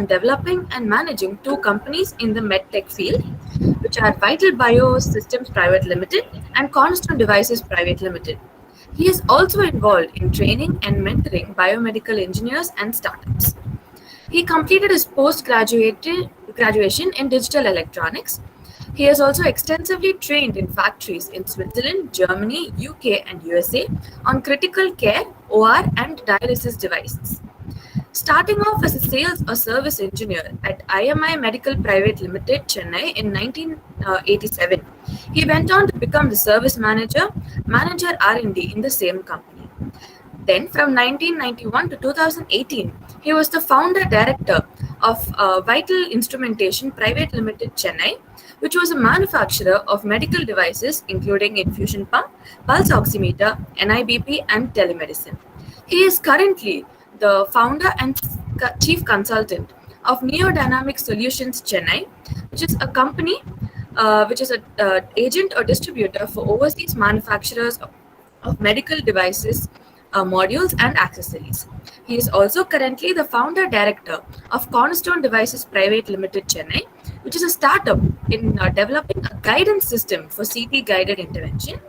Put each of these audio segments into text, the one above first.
developing and managing two companies in the medtech field, which are Vital Biosystems Private Limited and Cornerstone Devices Private Limited. He is also involved in training and mentoring biomedical engineers and startups. He completed his graduation in digital electronics. He has also extensively trained in factories in Switzerland, Germany, UK, and USA on critical care, OR, and dialysis devices. Starting off as a sales or service engineer at IMI Medical Private Limited, Chennai in 1987, he went on to become the service manager R&D in the same company. Then, from 1991 to 2018, he was the founder director of Vital Instrumentation Private Limited, Chennai, which was a manufacturer of medical devices including infusion pump, pulse oximeter, NIBP, and telemedicine. He is currently the founder and chief consultant of Neodynamic Solutions Chennai, which is a company which is an agent or distributor for overseas manufacturers of medical devices, modules, and accessories. He is also currently the founder director of Cornerstone Devices Private Limited Chennai, which is a startup in developing a guidance system for CT guided intervention.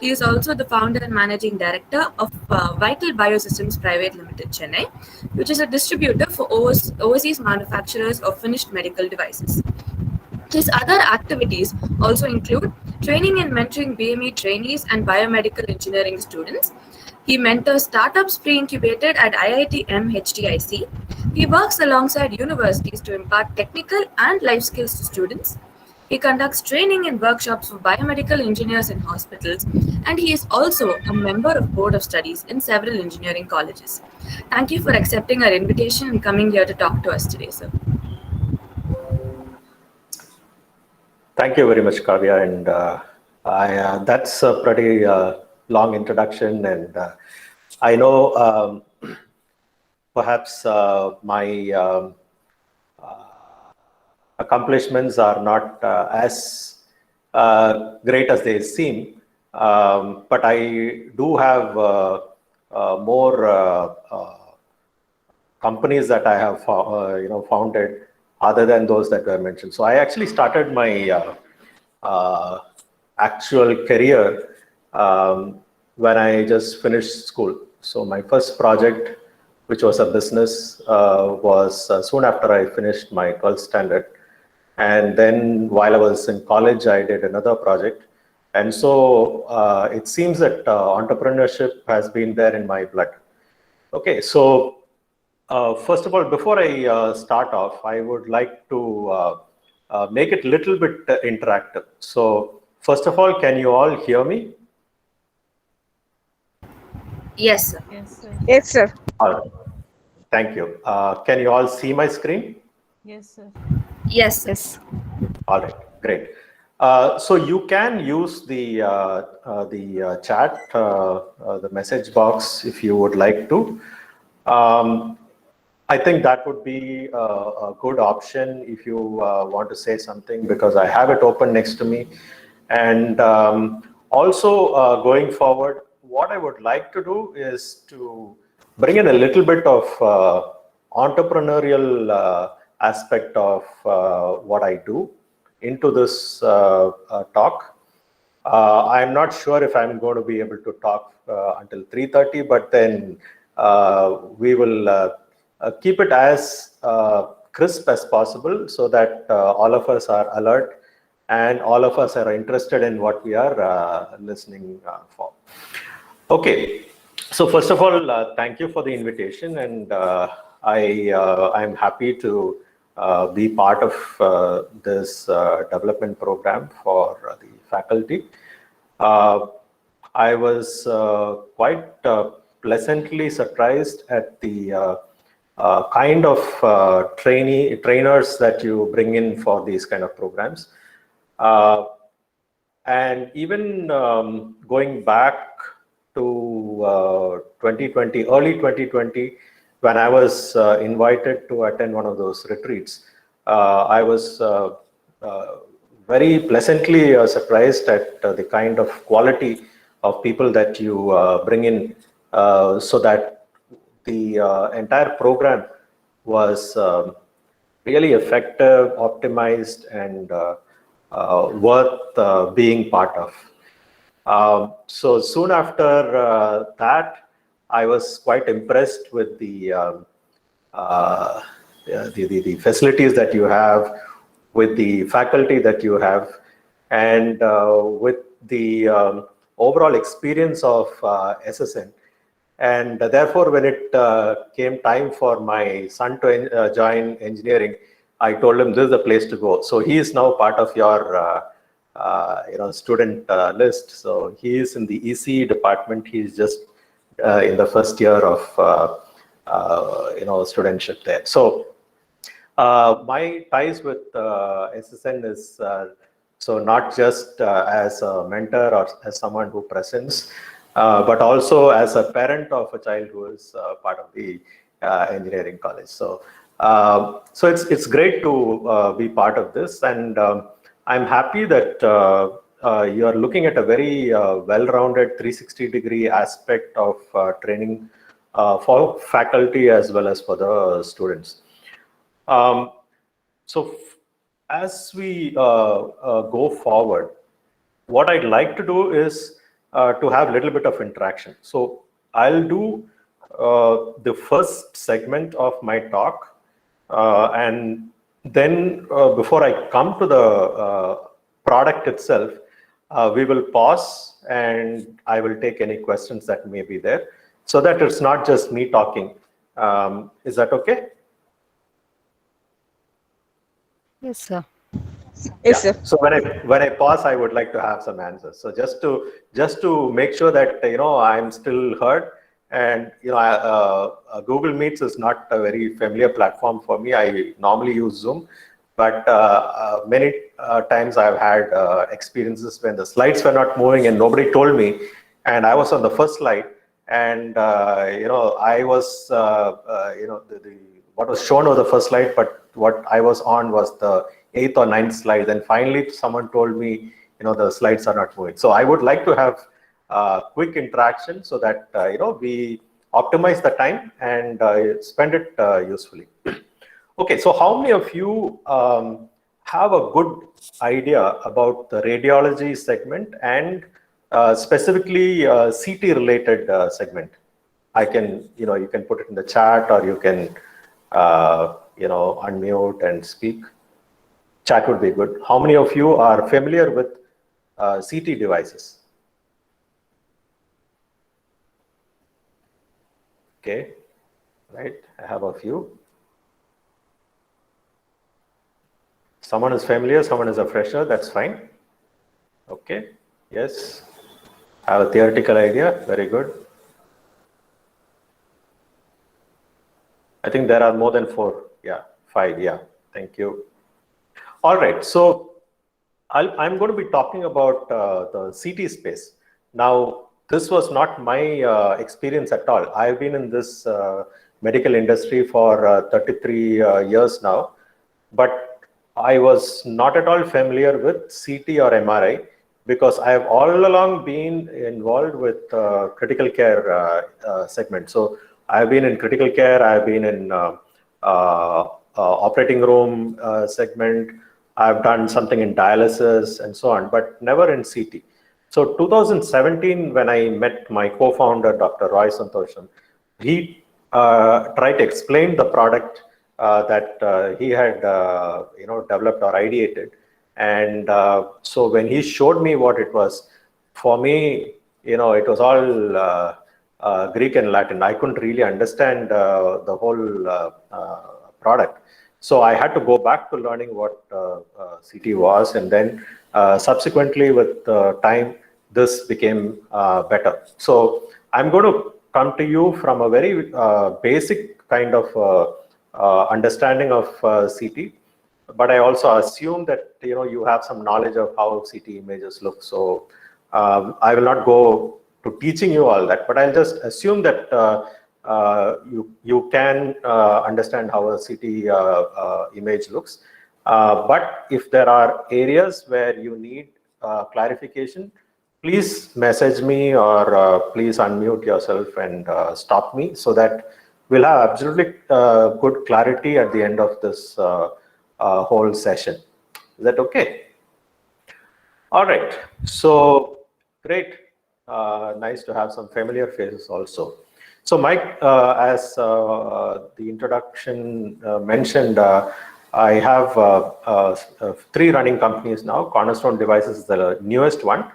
He is also the founder and managing director of Vital Biosystems Private Limited Chennai, which is a distributor for overseas manufacturers of finished medical devices. His other activities also include training and mentoring BME trainees and biomedical engineering students. He mentors startups pre-incubated at IIT MHTIC. He works alongside universities to impart technical and life skills to students. He conducts training and workshops for biomedical engineers in hospitals, and he is also a member of Board of Studies in several engineering colleges. Thank you for accepting our invitation and coming here to talk to us today, sir. Thank you very much, Kavya, and that's a pretty long introduction, and I know perhaps my accomplishments are not as great as they seem, but I do have more companies that I have founded other than those that were mentioned. So I actually started my actual career when I just finished school. So my first project, which was a business, was soon after I finished my 12th standard. And then while I was in college, I did another project. And so it seems that entrepreneurship has been there in my blood. Okay, so first of all, before I start off, I would like to make it a little bit interactive. So first of all, can you all hear me? Yes, sir. Yes, sir. Yes, sir. All right. Thank you. Can you all see my screen? Yes, sir. Yes, sir. Yes. All right, great. So you can use the chat, the message box, if you would like to. I think that would be a good option if you want to say something, because I have it open next to me. And also going forward, what I would like to do is to bring in a little bit of entrepreneurial aspect of what I do into this talk. I'm not sure if I'm going to be able to talk until 3:30, but then we will keep it as crisp as possible so that all of us are alert and all of us are interested in what we are listening for. Okay, so first of all, thank you for the invitation, and I'm happy to be part of this development program for the faculty. I was quite pleasantly surprised at the kind of trainers that you bring in for these kind of programs. And even going back to 2020, early 2020, when I was invited to attend one of those retreats, I was very pleasantly surprised at the kind of quality of people that you bring in, so that the entire program was really effective, optimized, and worth being part of. So soon after that, I was quite impressed with uh, the facilities that you have, with the faculty that you have, and with the overall experience of SSN. And therefore, when it came time for my son to join engineering, I told him this is the place to go. So he is now part of your student list. So he is in the ECE department. He is just in the first year of studentship there. So my ties with SSN is so not just as a mentor or as someone who presents, but also as a parent of a child who is part of the engineering college. So so it's great to be part of this, and I'm happy that you are looking at a very well-rounded 360-degree aspect of training for faculty as well as for the students. So as we go forward, what I'd like to do is to have a little bit of interaction. So I'll do the first segment of my talk, and then before I come to the product itself, we will pause and I will take any questions that may be there, so that it's not just me talking. Is that okay? Yes, sir. Yes, sir. So when I pause, I would like to have some answers. So just to make sure that I'm still heard, and Google Meets is not a very familiar platform for me. I normally use Zoom, but many times I've had experiences when the slides were not moving and nobody told me, and I was on the first slide, and I was what was shown was the first slide, but what I was on was the 8th or 9th slide. And finally, someone told me, the slides are not moving. So I would like to have quick interaction so that, we optimize the time and spend it usefully. Okay, so how many of you have a good idea about the radiology segment and specifically CT related segment? I can, you can put it in the chat, or you can, unmute and speak. Chat would be good. How many of you are familiar with CT devices? Okay, right. I have a few. Someone is familiar, someone is a fresher, that's fine. Okay, yes. I have a theoretical idea, very good. I think there are more than 4, yeah, 5, yeah, thank you. All right, so I'm going to be talking about the CT space. Now, this was not my experience at all. I've been in this medical industry for 33 years now, but I was not at all familiar with CT or MRI, because I have all along been involved with critical care segment. So I've been in critical care, I've been in operating room segment, I've done something in dialysis and so on, but never in CT. So 2017, when I met my co-founder, Dr. Roy Santosham, he tried to explain the product that he had developed or ideated. And so when he showed me what it was, for me, it was all Greek and Latin. I couldn't really understand the whole product. So I had to go back to learning what CT was, and then subsequently with time, this became better. So I'm going to come to you from a very basic kind of understanding of CT, but I also assume that you have some knowledge of how CT images look. So I will not go to teaching you all that, but I'll just assume that you can understand how a CT image looks. But if there are areas where you need clarification, please message me, or please unmute yourself and stop me, so that we'll have absolutely good clarity at the end of this whole session. Is that okay? All right. So great. Nice to have some familiar faces also. So Mike, as the introduction mentioned, I have three running companies now. Cornerstone Devices is the newest one.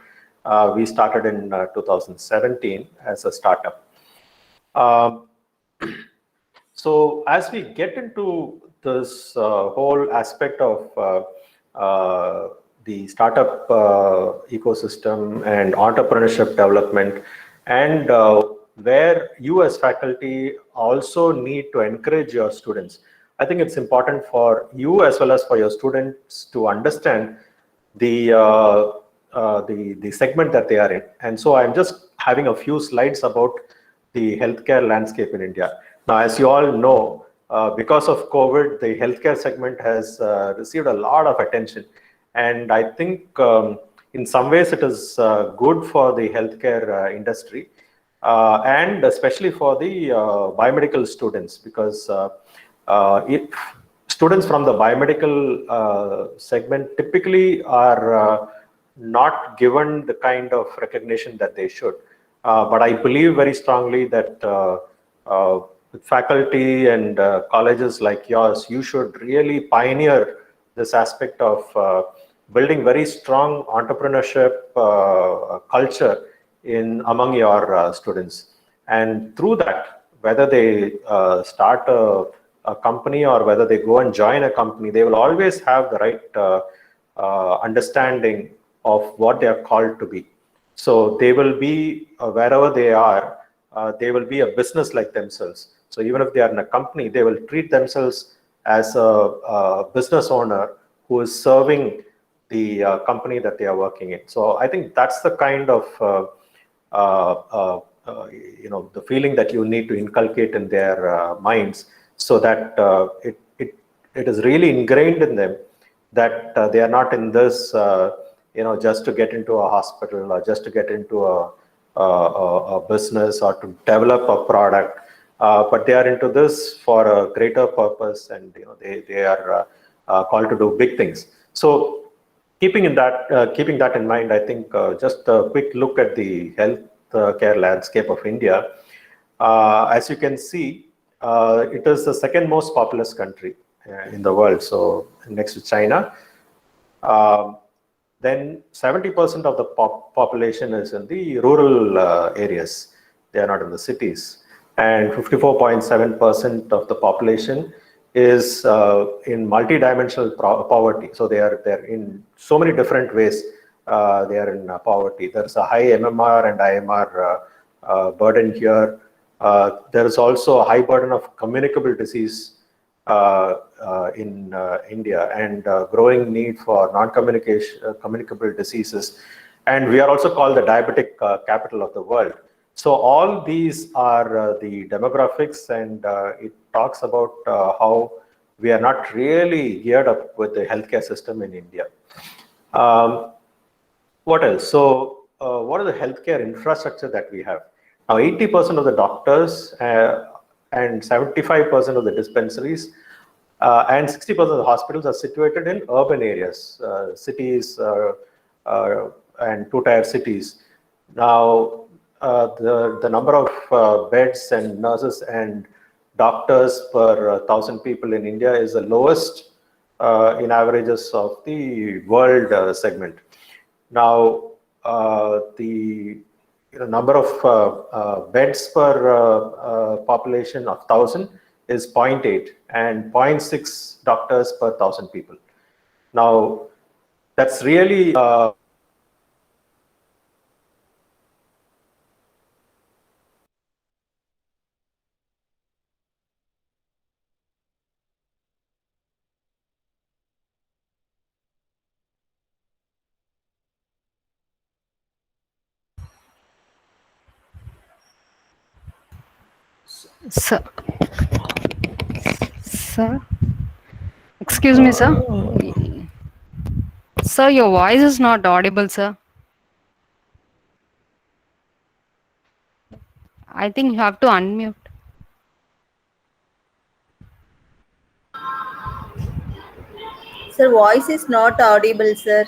We started in 2017 as a startup. Um, so as we get into this whole aspect of the startup ecosystem and entrepreneurship development, and where you as faculty also need to encourage your students, I think it's important for you as well as for your students to understand the the segment that they are in. And so I'm just having a few slides about the healthcare landscape in India. Now, as you all know, because of COVID, the healthcare segment has received a lot of attention. And I think in some ways it is good for the healthcare industry, and especially for the biomedical students, because students from the biomedical segment typically are not given the kind of recognition that they should. But I believe very strongly that with faculty and colleges like yours, you should really pioneer this aspect of building very strong entrepreneurship culture in among your students. And through that, whether they start a company or whether they go and join a company, they will always have the right understanding of what they are called to be. So they will be wherever they are, they will be a business like themselves. So even if they are in a company, they will treat themselves as a business owner who is serving the company that they are working in. So I think that's the kind of the feeling that you need to inculcate in their minds, so that it is really ingrained in them that they are not in this just to get into a hospital or just to get into a business or to develop a product, but they are into this for a greater purpose, and they are called to do big things. So keeping that in mind, I think just a quick look at the health care landscape of India. As you can see, it is the second most populous country in the world, so next to China. Then 70% of the population is in the rural areas. They are not in the cities. And 54.7% of the population is in multidimensional poverty. So they're in so many different ways. They are in poverty. There's a high MMR and IMR burden here. There is also a high burden of communicable disease in India, and growing need for communicable diseases. And we are also called the diabetic capital of the world. So all these are the demographics, and it talks about how we are not really geared up with the healthcare system in India. What else? So what is the healthcare infrastructure that we have? Now, 80% of the doctors and 75% of the dispensaries and 60% of the hospitals are situated in urban areas, cities and two-tier cities. Now, the number of beds and nurses and doctors per 1,000 people in India is the lowest in averages of the world segment. Now, the number of beds per population of 1,000 is 0.8 and 0.6 doctors per 1,000 people. Now, that's really Sir, sir, excuse me, sir. Sir, your voice is not audible, sir. I think you have to unmute. Sir, voice is not audible, sir.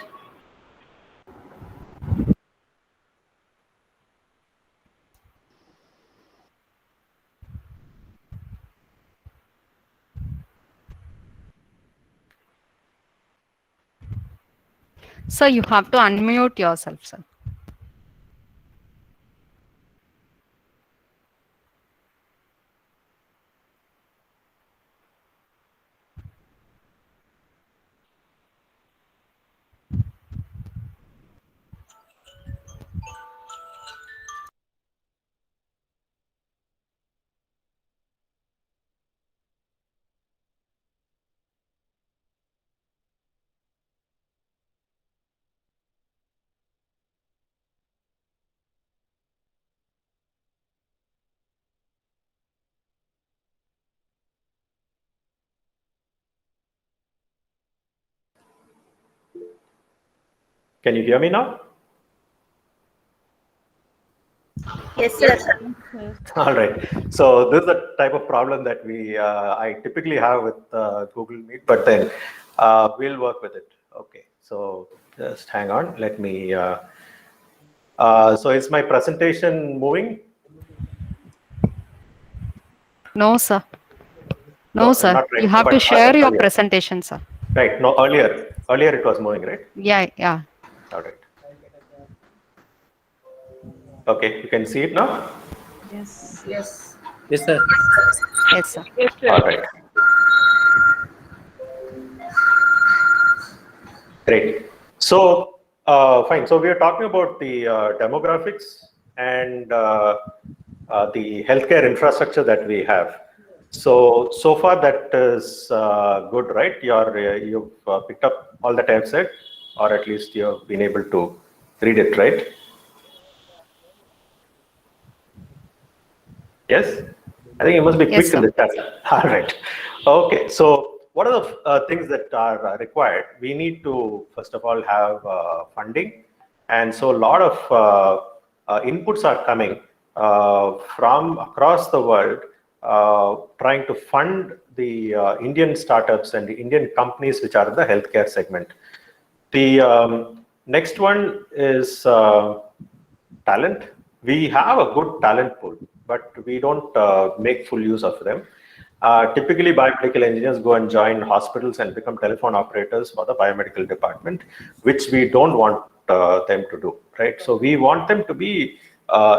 Sir, you have to unmute yourself, sir. Can you hear me now? Yes, sir. All right. So this is the type of problem that I typically have with Google Meet, but then we'll work with it. Okay. So just hang on. Let me. So is my presentation moving? No, sir. No, sir. Not right You now, have but to share your earlier. presentation, sir. Right. No, earlier it was moving, right? Yeah. All right. Okay, you can see it now? Yes. Yes, sir. Yes, sir. All right. Great. So, fine. So we are talking about the demographics and the healthcare infrastructure that we have. So far that is good, right? You've picked up all that I've said, or at least you've been able to read it, right? Yes? I think you must be Yes, quick in sir. the chat. All right. Okay. So what are the things that are required? We need to, first of all, have funding. And so a lot of inputs are coming from across the world trying to fund the Indian startups and the Indian companies which are in the healthcare segment. The next one is talent. We have a good talent pool, but we don't make full use of them. Typically, biomedical engineers go and join hospitals and become telephone operators for the biomedical department, which we don't want them to do, right? So we want them to be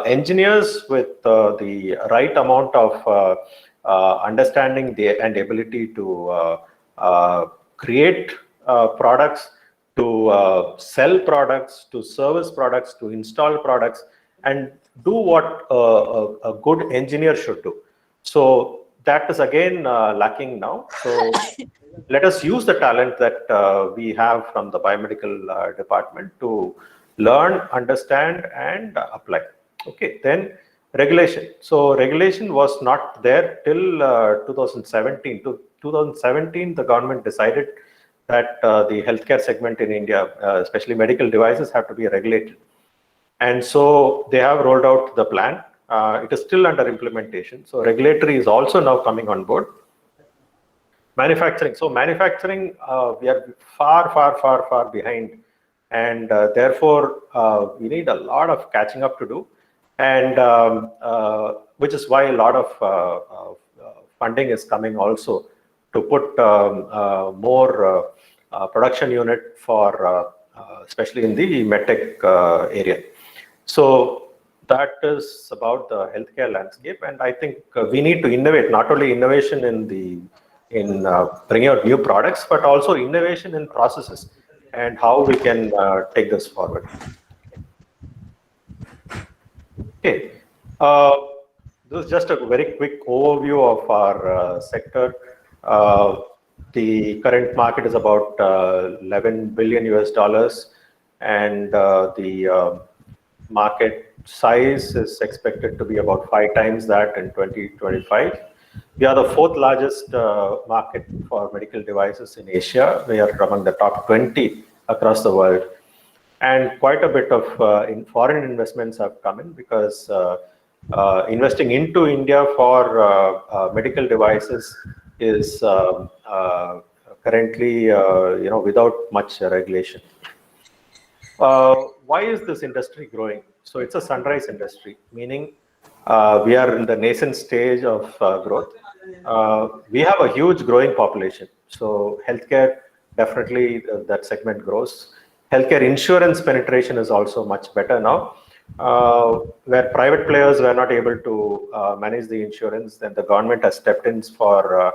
engineers with the right amount of understanding and ability to create products, to sell products, to service products, to install products, and do what a good engineer should do. So that is again lacking now. So let us use the talent that we have from the biomedical department to learn, understand, and apply. Okay, then regulation. So regulation was not there till 2017. To 2017, the government decided that the healthcare segment in India, especially medical devices, have to be regulated. And so they have rolled out the plan. It is still under implementation. So regulatory is also now coming on board. Manufacturing. So manufacturing, we are far behind. And therefore, we need a lot of catching up to do. And which is why a lot of funding is coming also to put more production unit for, especially in the medtech area. So that is about the healthcare landscape, and I think we need to innovate. Not only innovation in bringing out new products, but also innovation in processes and how we can take this forward. Okay, this is just a very quick overview of our sector. The current market is about $11 billion US, and the market size is expected to be about 5 times that in 2025. We are the 4th largest market for medical devices in Asia. We are among the top 20 across the world. And quite a bit of foreign investments have come in because investing into India for medical devices is currently, without much regulation. Why is this industry growing? So it's a sunrise industry, meaning we are in the nascent stage of growth. We have a huge growing population. So healthcare, definitely that segment grows. Healthcare insurance penetration is also much better now. Where private players were not able to manage the insurance, then the government has stepped in for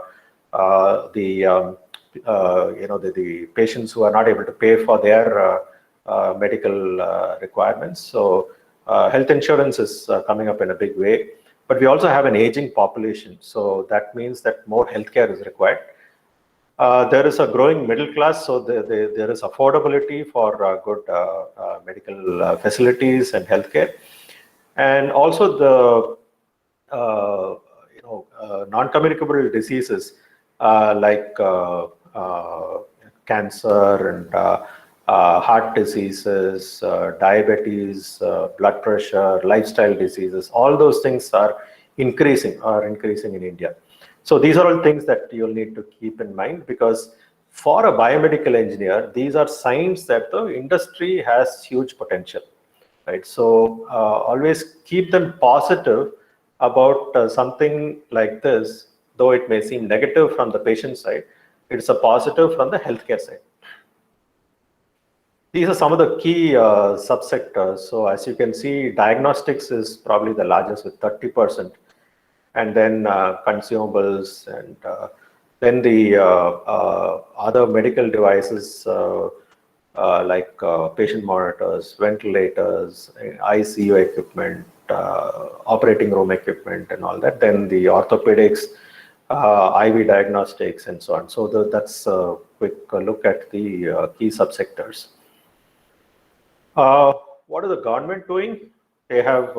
the patients who are not able to pay for their medical requirements. So health insurance is coming up in a big way, but we also have an aging population. So that means that more healthcare is required. There is a growing middle class, so there is affordability for good medical facilities and healthcare, and also the non-communicable diseases like cancer and heart diseases, diabetes, blood pressure, lifestyle diseases. All those things are increasing in India. So these are all things that you'll need to keep in mind, because for a biomedical engineer, these are signs that the industry has huge potential, right? So always keep them positive about something like this, though it may seem negative from the patient side, it's a positive from the healthcare side. These are some of the key subsectors. So as you can see, diagnostics is probably the largest with 30%. And then consumables, and then the other medical devices like patient monitors, ventilators, ICU equipment, operating room equipment, and all that. Then the orthopedics, IV diagnostics, and so on. So that's a quick look at the key subsectors. What is the government doing? They have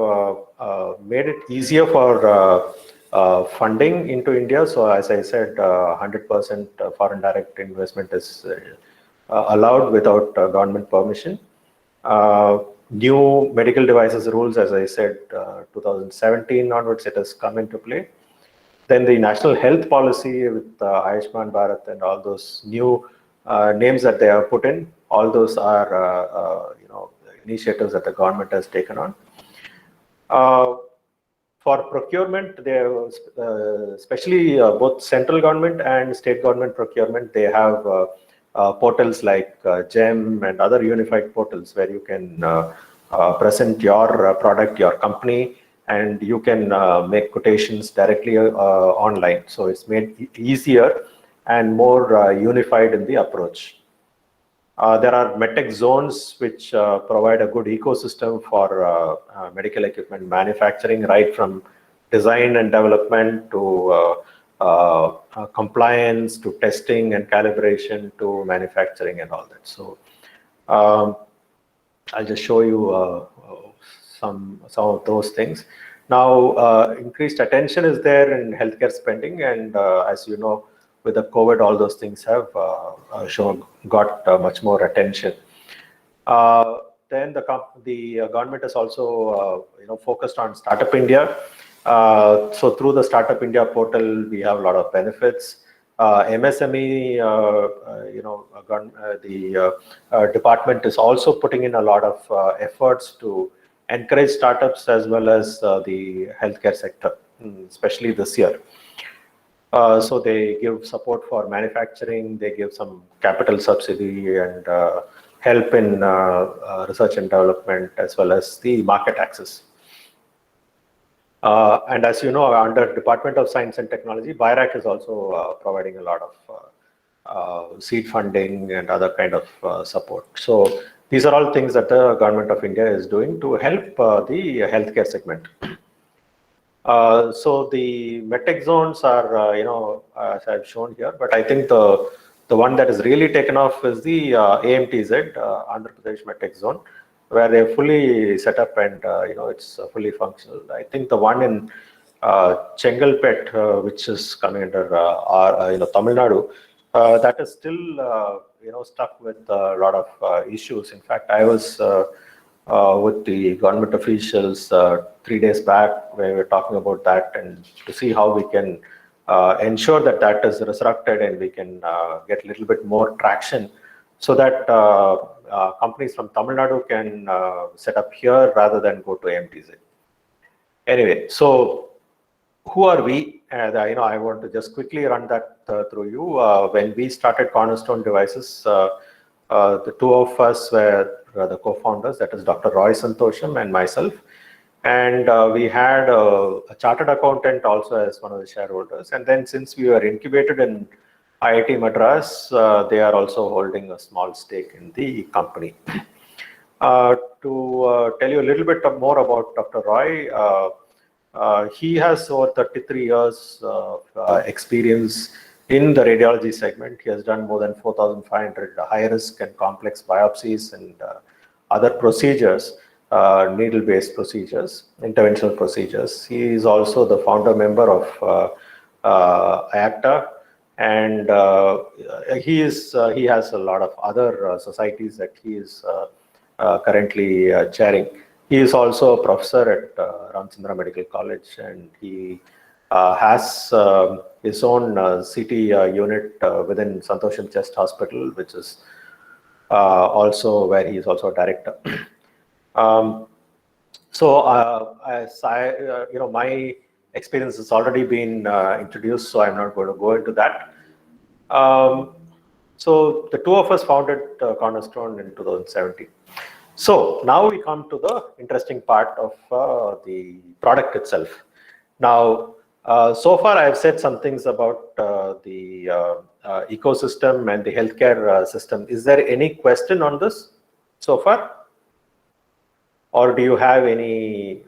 made it easier for funding into India. So as I said, 100% foreign direct investment is allowed without government permission. New medical devices rules, as I said, 2017 onwards, it has come into play. Then the national health policy with Ayushman Bharat and all those new names that they have put in, all those are initiatives that the government has taken on. For procurement, they have, especially both central government and state government procurement, they have portals like GEM and other unified portals where you can present your product, your company, and you can make quotations directly online. So it's made easier and more unified in the approach. There are medtech zones which provide a good ecosystem for medical equipment manufacturing, right from design and development to compliance to testing and calibration to manufacturing and all that. So I'll just show you some of those things. Now, increased attention is there in healthcare spending, and as you know, with the COVID, all those things have got much more attention. Then the government is also focused on Startup India. So through the Startup India portal, we have a lot of benefits. MSME, the department is also putting in a lot of efforts to encourage startups as well as the healthcare sector, especially this year. So they give support for manufacturing, they give some capital subsidy and help in research and development as well as the market access. And as you know, under Department of Science and Technology, BIRAC is also providing a lot of seed funding and other kind of support. So these are all things that the Government of India is doing to help the healthcare segment. So the medtech zones are, as I've shown here, but I think the one that is really taken off is the AMTZ, Andhra Pradesh Medtech Zone, where they're fully set up and, it's fully functional. I think the one in Chengalpet, which is coming under Tamil Nadu, that is still, stuck with a lot of issues. In fact, I was with the government officials 3 days back where we were talking about that and to see how we can ensure that that is resurrected and we can get a little bit more traction so that companies from Tamil Nadu can set up here rather than go to MTZ. Anyway, so who are we? I want to just quickly run that through you. When we started Cornerstone Devices, the two of us were the co-founders, that is Dr. Roy Santosham and myself. And we had a chartered accountant also as one of the shareholders. And then since we were incubated in IIT Madras, they are also holding a small stake in the company. To tell you a little bit more about Dr. Roy, he has over 33 years of experience in the radiology segment. He has done more than 4,500 high-risk and complex biopsies and other procedures, needle-based procedures, interventional procedures. He is also the founder member of IACTA, and he has a lot of other societies that he is currently chairing. He is also a professor at Ramchandra Medical College, and he has his own CT unit within Santosham Chest Hospital, which is also where he is also a director. As my experience has already been introduced, so I'm not going to go into that. So the two of us founded Cornerstone in 2017. So now we come to the interesting part of the product itself. Now, so far I've said some things about the ecosystem and the healthcare system. Is there any question on this so far? Or do you have any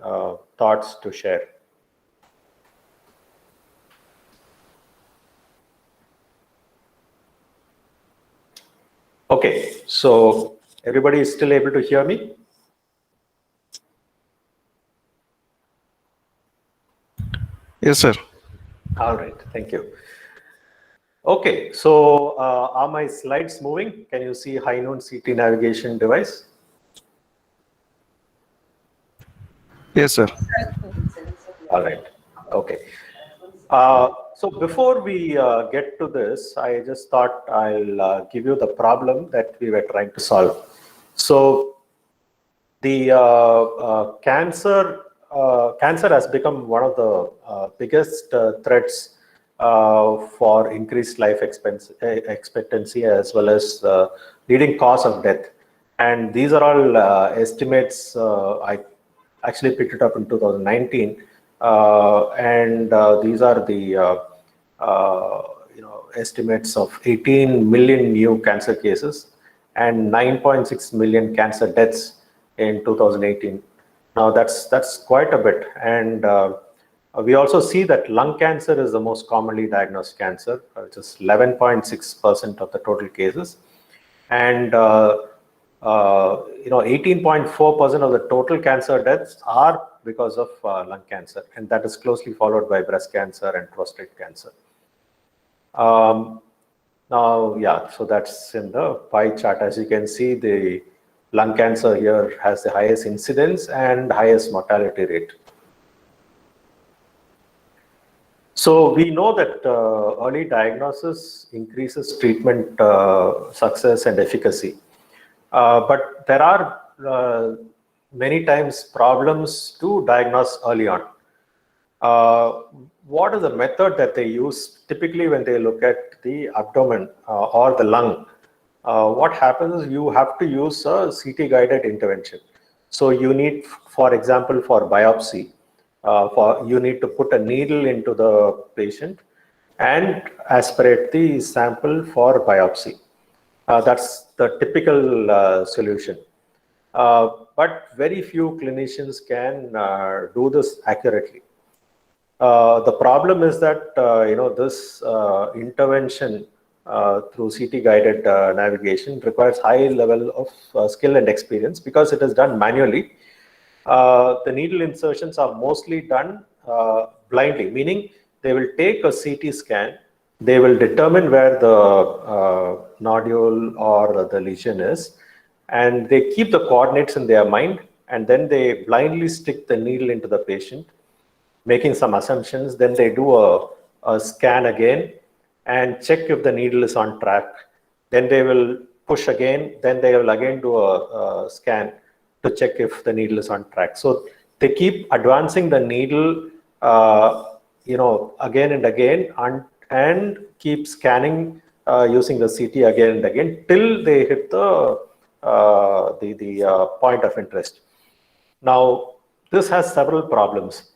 thoughts to share? Okay, so everybody is still able to hear me? Yes, sir. All right, thank you. Okay, so are my slides moving? Can you see High Noon CT navigation device? Yes, sir. All right, okay. So before we get to this, I just thought I'll give you the problem that we were trying to solve. So the cancer has become one of the biggest threats for increased life expectancy as well as leading cause of death. And these are all estimates. I actually picked it up in 2019. These are the estimates of 18 million new cancer cases and 9.6 million cancer deaths in 2018. Now that's quite a bit, and we also see that lung cancer is the most commonly diagnosed cancer, which is 11.6% of the total cases, and 18.4% of the total cancer deaths are because of lung cancer, and that is closely followed by breast cancer and prostate cancer. Now, yeah, so that's in the pie chart. As you can see, the lung cancer here has the highest incidence and highest mortality rate. So we know that early diagnosis increases treatment success and efficacy. But there are many times problems to diagnose early on. What is the method that they use typically when they look at the abdomen or the lung? What happens is you have to use a CT guided intervention. So you need, for example, for biopsy, you need to put a needle into the patient and aspirate the sample for biopsy. That's the typical solution. But very few clinicians can do this accurately. The problem is that this intervention through CT guided navigation requires high level of skill and experience because it is done manually. The needle insertions are mostly done blindly, meaning they will take a CT scan, they will determine where the nodule or the lesion is, and they keep the coordinates in their mind, and then they blindly stick the needle into the patient, making some assumptions. Then they do a scan again and check if the needle is on track. Then they will push again, then they will again do a scan to check if the needle is on track. So they keep advancing the needle, again and again, and keep scanning using the CT again and again till they hit the point of interest. Now, this has several problems,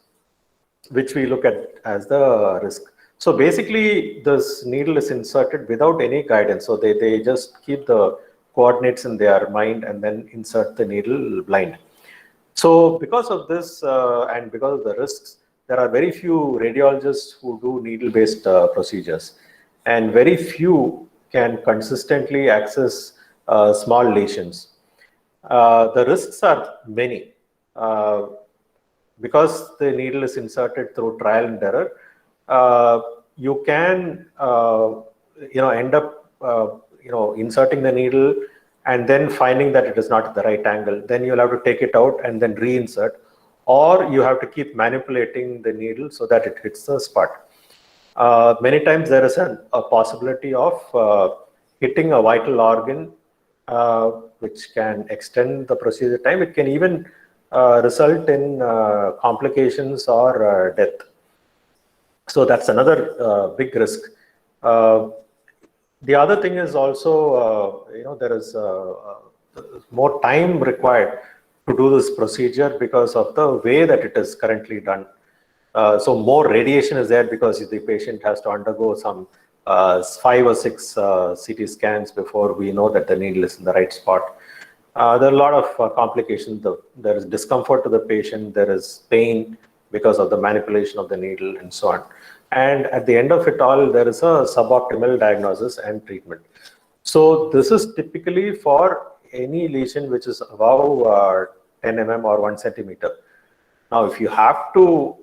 which we look at as the risk. So basically, this needle is inserted without any guidance. So they just keep the coordinates in their mind and then insert the needle blind. So because of this and because of the risks, there are very few radiologists who do needle-based procedures, and very few can consistently access small lesions. The risks are many. Because the needle is inserted through trial and error, you can end up inserting the needle and then finding that it is not at the right angle. Then you'll have to take it out and then reinsert, or you have to keep manipulating the needle so that it hits the spot. Many times there is a possibility of hitting a vital organ, which can extend the procedure time. It can even result in complications or death. So that's another big risk. The other thing is also, there is more time required to do this procedure because of the way that it is currently done. So more radiation is there because the patient has to undergo some 5 or 6 CT scans before we know that the needle is in the right spot. There are a lot of complications. There is discomfort to the patient. There is pain because of the manipulation of the needle and so on. And at the end of it all, there is a suboptimal diagnosis and treatment. So this is typically for any lesion which is above 10 mm or 1 centimeter. Now, if you have to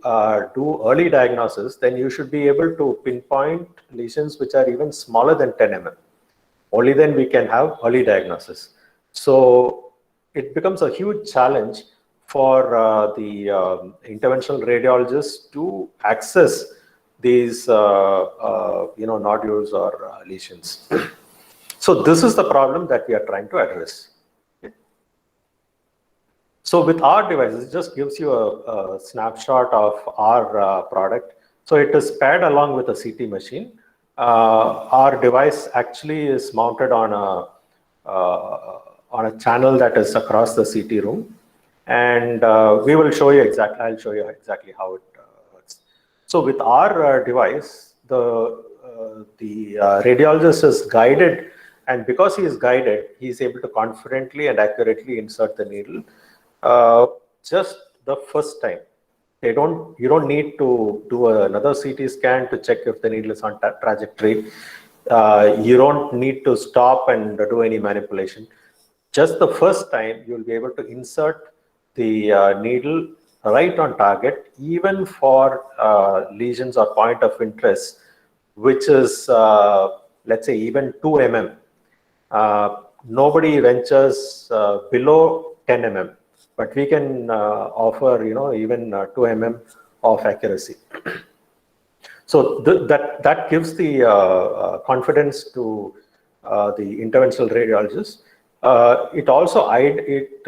do early diagnosis, then you should be able to pinpoint lesions which are even smaller than 10 mm. Only then we can have early diagnosis. So it becomes a huge challenge for the interventional radiologists to access these nodules or lesions. So this is the problem that we are trying to address. So with our devices, it just gives you a snapshot of our product. So it is paired along with a CT machine. Our device actually is mounted on a channel that is across the CT room, and we will show you exactly. I'll show you exactly how it works. So with our device, the radiologist is guided, and because he is guided, he is able to confidently and accurately insert the needle just the first time. You don't need to do another CT scan to check if the needle is on trajectory. You don't need to stop and do any manipulation. Just the first time, you'll be able to insert the needle right on target, even for lesions or point of interest, which is, let's say, even 2 mm. Nobody ventures below 10 mm, but we can offer, even 2 mm of accuracy. So that gives the confidence to the interventional radiologist. It also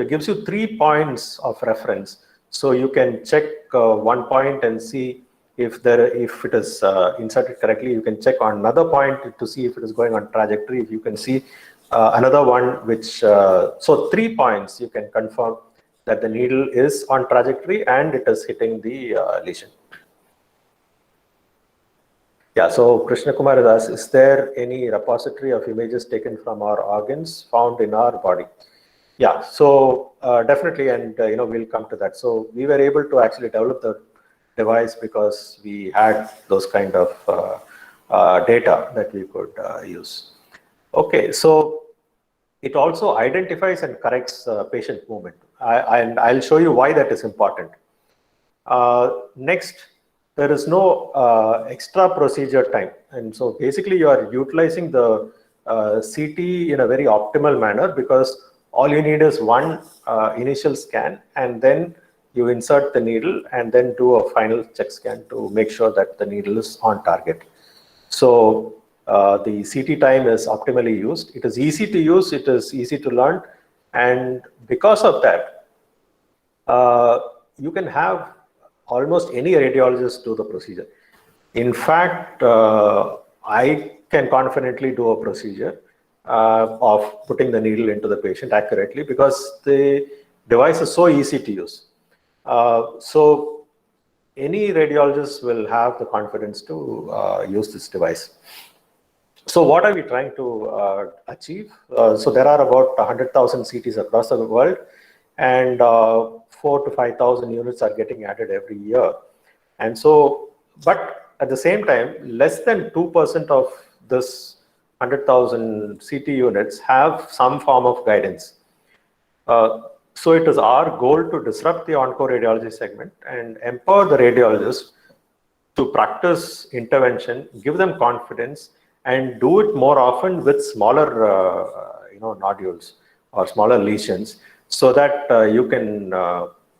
gives you 3 points of reference, so you can check one point and see if it is inserted correctly. You can check on another point to see if it is going on trajectory. If you can see another one which so 3 points you can confirm that the needle is on trajectory and it is hitting the lesion. Yeah, so Krishna Kumar has asked, is there any repository of images taken from our organs found in our body? Yeah, so definitely, and we'll come to that. So we were able to actually develop the device because we had those kind of data that we could use. Okay, so it also identifies and corrects patient movement. And I'll show you why that is important. Next, there is no extra procedure time. And so basically you are utilizing the CT in a very optimal manner, because all you need is one initial scan, and then you insert the needle and then do a final check scan to make sure that the needle is on target. So the CT time is optimally used. It is easy to use, it is easy to learn, and because of that, you can have almost any radiologist do the procedure. In fact, I can confidently do a procedure of putting the needle into the patient accurately because the device is so easy to use. So any radiologist will have the confidence to use this device. So what are we trying to achieve? So there are about 100,000 CTs across the world, and 4,000 to 5,000 units are getting added every year. And so, but at the same time, less than 2% of this 100,000 CT units have some form of guidance. So it is our goal to disrupt the onco-radiology segment and empower the radiologists to practice intervention, give them confidence, and do it more often with smaller nodules or smaller lesions, so that you can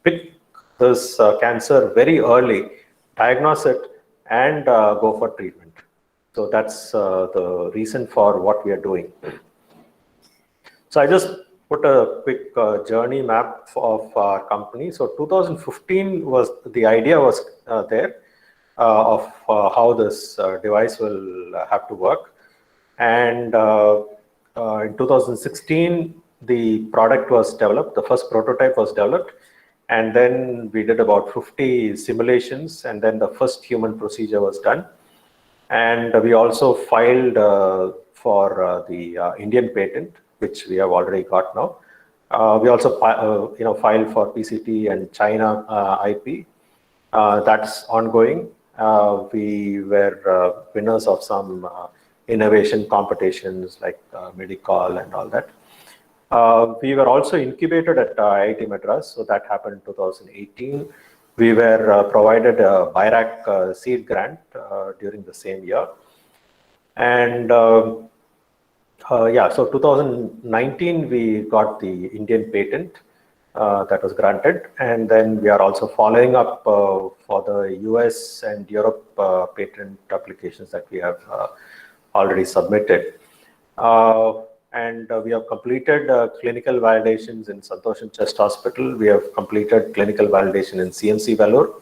pick this cancer very early, diagnose it, and go for treatment. So that's the reason for what we are doing. So I just put a quick journey map of our company. So 2015 was the idea was there of how this device will have to work, and in 2016 the product was developed. The first prototype was developed, and then we did about 50 simulations, and then the first human procedure was done. And we also filed for the Indian patent, which we have already got now. We also filed for PCT and China IP. That's ongoing. We were winners of some innovation competitions like Medicall and all that. We were also incubated at IIT Madras, so that happened in 2018. We were provided a BIRAC seed grant during the same year. And so 2019 we got the Indian patent that was granted, and then we are also following up for the US and Europe patent applications that we have already submitted. And we have completed clinical validations in Santoshan Chest Hospital. We have completed clinical validation in CMC Vellore.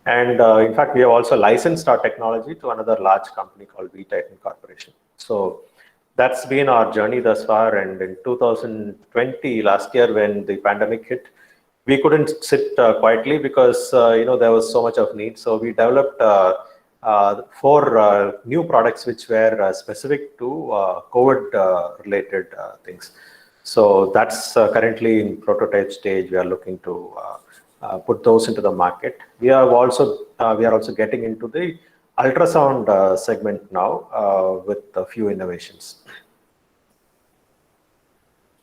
And in fact, we have also licensed our technology to another large company called V-Titan Corporation. So that's been our journey thus far. And in 2020, last year, when the pandemic hit, we couldn't sit quietly because there was so much of need. So we developed 4 new products which were specific to COVID-related things. So that's currently in prototype stage. We are looking to put those into the market. We are also getting into the ultrasound segment now with a few innovations.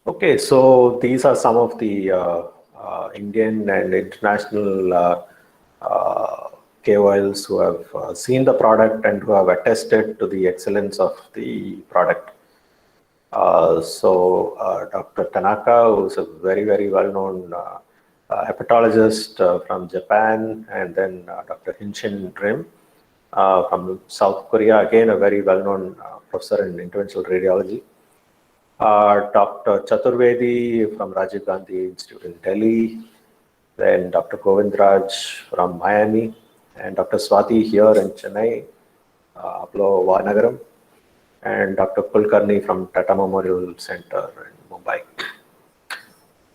Okay, so these are some of the Indian and international KOLs who have seen the product and who have attested to the excellence of the product. Dr. Tanaka, who is a very, very well-known hepatologist from Japan, and then Dr. Hinshin Rim from South Korea, again a very well-known professor in interventional radiology. Dr. Chaturvedi from Rajiv Gandhi Institute in Delhi, then Dr. Govindraj from Miami, and Dr. Swati here in Chennai, Apollo Vanagaram, and Dr. Kulkarni from Tata Memorial Center in Mumbai.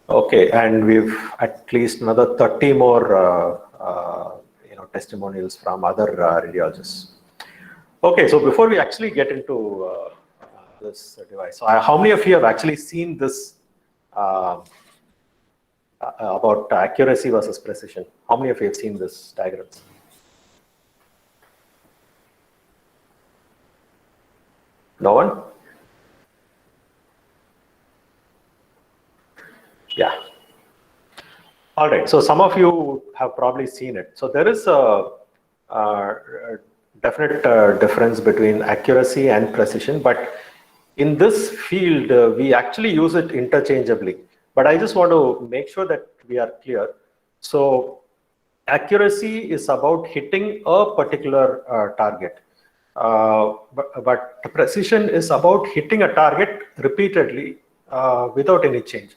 Okay, and we've at least another 30 more testimonials from other radiologists. Okay, so before we actually get into this device, so how many of you have actually seen this about accuracy versus precision? How many of you have seen this diagrams? No one? Yeah. All right. So some of you have probably seen it. So there is a definite difference between accuracy and precision, but in this field, we actually use it interchangeably. But I just want to make sure that we are clear. So accuracy is about hitting a particular target. But precision is about hitting a target repeatedly without any change.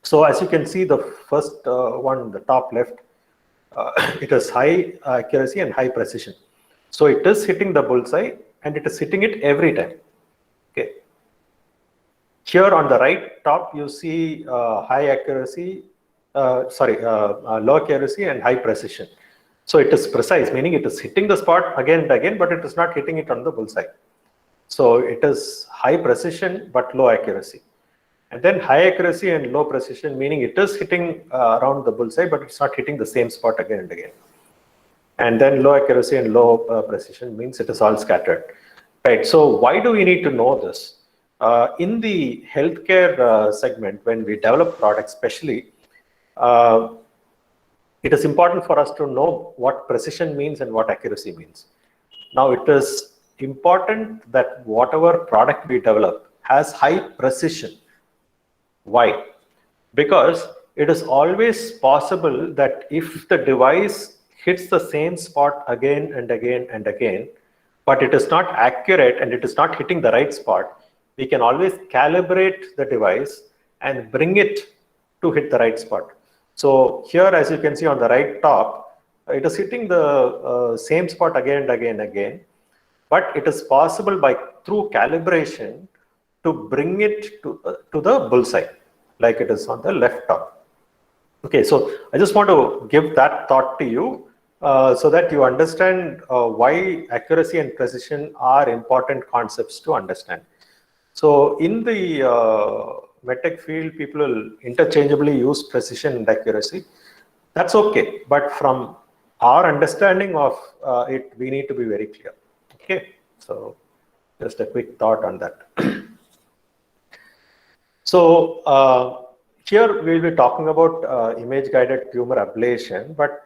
So as you can see, the first one, the top left, it is high accuracy and high precision. So it is hitting the bullseye and it is hitting it every time. Okay. Here on the right top, you see high accuracy, low accuracy and high precision. So it is precise, meaning it is hitting the spot again and again, but it is not hitting it on the bullseye. So it is high precision, but low accuracy. And then high accuracy and low precision, meaning it is hitting around the bullseye, but it's not hitting the same spot again and again. And then low accuracy and low precision means it is all scattered. Right. So why do we need to know this? In the healthcare segment, when we develop products, especially, it is important for us to know what precision means and what accuracy means. Now, it is important that whatever product we develop has high precision. Why? Because it is always possible that if the device hits the same spot again and again and again, but it is not accurate and it is not hitting the right spot, we can always calibrate the device and bring it to hit the right spot. So here, as you can see on the right top, it is hitting the same spot again and again and again, but it is possible through calibration to bring it to the bullseye, like it is on the left top. Okay, so I just want to give that thought to you so that you understand why accuracy and precision are important concepts to understand. So in the medtech field, people will interchangeably use precision and accuracy. That's okay, but from our understanding of it, we need to be very clear. Okay, so just a quick thought on that. So here we'll be talking about image-guided tumor ablation, but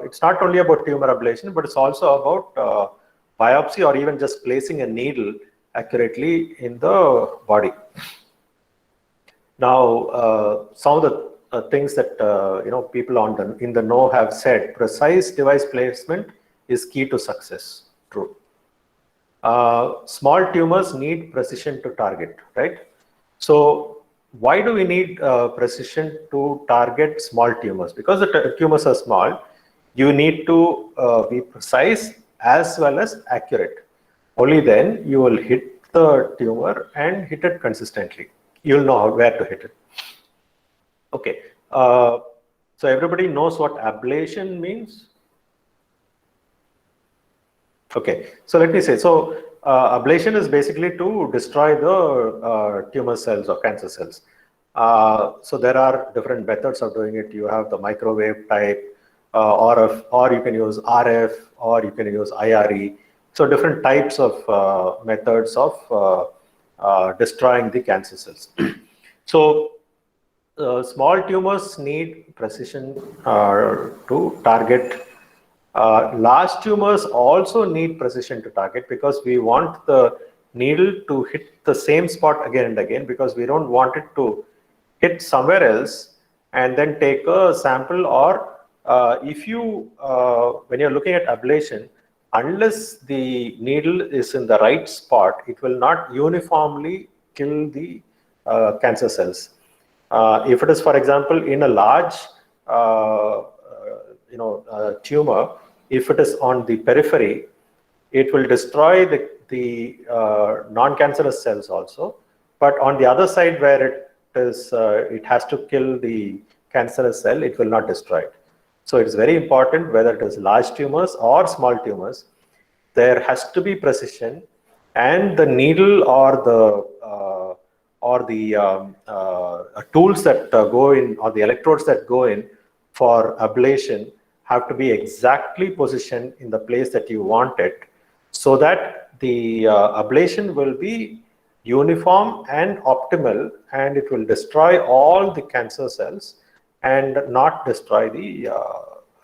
it's not only about tumor ablation, but it's also about biopsy or even just placing a needle accurately in the body. Now, some of the things that people in the know have said: precise device placement is key to success. True. Small tumors need precision to target, right? So why do we need precision to target small tumors? Because the tumors are small, you need to be precise as well as accurate. Only then you will hit the tumor and hit it consistently. You'll know where to hit it. Okay, so everybody knows what ablation means? Okay, so let me say, so ablation is basically to destroy the tumor cells or cancer cells. So there are different methods of doing it. You have the microwave type, or you can use RF, or you can use IRE. So different types of methods of destroying the cancer cells. So small tumors need precision to target. Large tumors also need precision to target because we want the needle to hit the same spot again and again, because we don't want it to hit somewhere else and then take a sample, or if you, when you're looking at ablation, unless the needle is in the right spot, it will not uniformly kill the cancer cells. If it is, for example, in a large tumor, if it is on the periphery, it will destroy the non-cancerous cells also. But on the other side, where it is, it has to kill the cancerous cell, it will not destroy it. So it's very important, whether it is large tumors or small tumors, there has to be precision, and the needle or the tools that go in, or the electrodes that go in for ablation, have to be exactly positioned in the place that you want it, so that the ablation will be uniform and optimal, and it will destroy all the cancer cells and not destroy the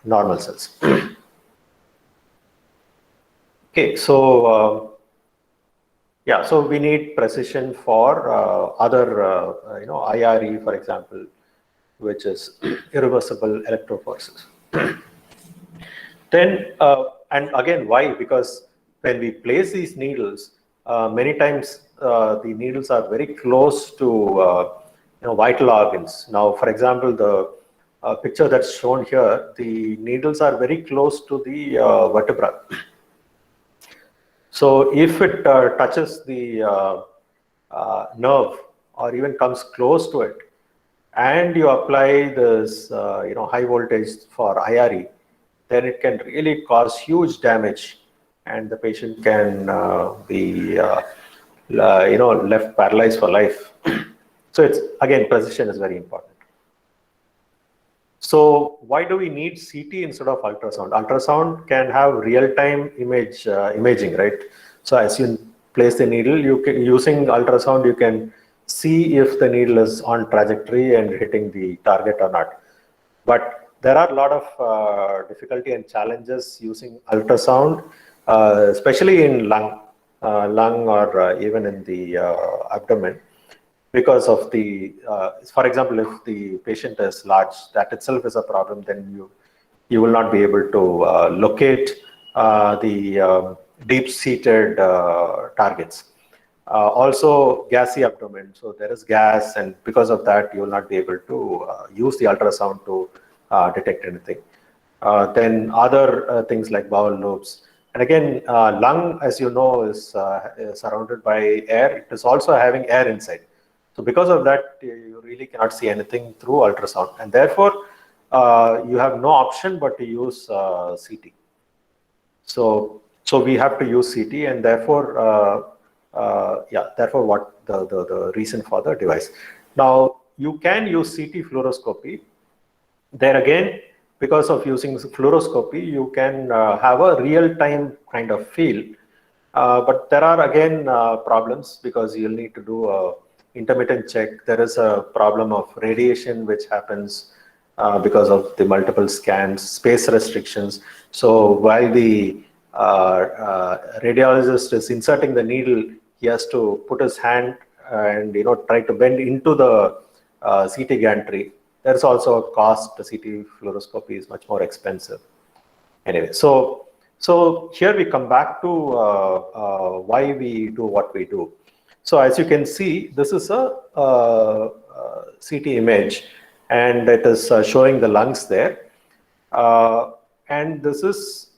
normal cells. Okay, so yeah, so we need precision for other, IRE, for example. which is irreversible electrophoresis. Then, and again, why? Because when we place these needles, many times the needles are very close to vital organs. Now, for example, the picture that's shown here, the needles are very close to the vertebra. So if it touches the nerve or even comes close to it, and you apply this high voltage for IRE, then it can really cause huge damage, and the patient can be left paralyzed for life. So it's, again, precision is very important. So why do we need CT instead of ultrasound? Ultrasound can have real-time imaging, right? So as you place the needle, using ultrasound, you can see if the needle is on trajectory and hitting the target or not. But there are a lot of difficulty and challenges using ultrasound, especially in lung or even in the abdomen, because of the, for example, if the patient is large, that itself is a problem. Then you will not be able to locate the deep-seated targets. Also, gassy abdomen, so there is gas, and because of that, you will not be able to use the ultrasound to detect anything. Then other things like bowel lobes. And again, lung, as you know, is surrounded by air. It is also having air inside. So because of that, you really cannot see anything through ultrasound. And therefore, you have no option but to use CT. So we have to use CT, and therefore, therefore what the reason for the device. Now, you can use CT fluoroscopy. There again, because of using fluoroscopy, you can have a real-time kind of feel. But there are again problems, because you'll need to do a intermittent check. There is a problem of radiation which happens because of the multiple scans, space restrictions. So while the radiologist is inserting the needle, he has to put his hand and try to bend into the CT gantry. There's also a cost. The CT fluoroscopy is much more expensive. Anyway, so here we come back to why we do what we do. So as you can see, this is a CT image, and it is showing the lungs there. And this is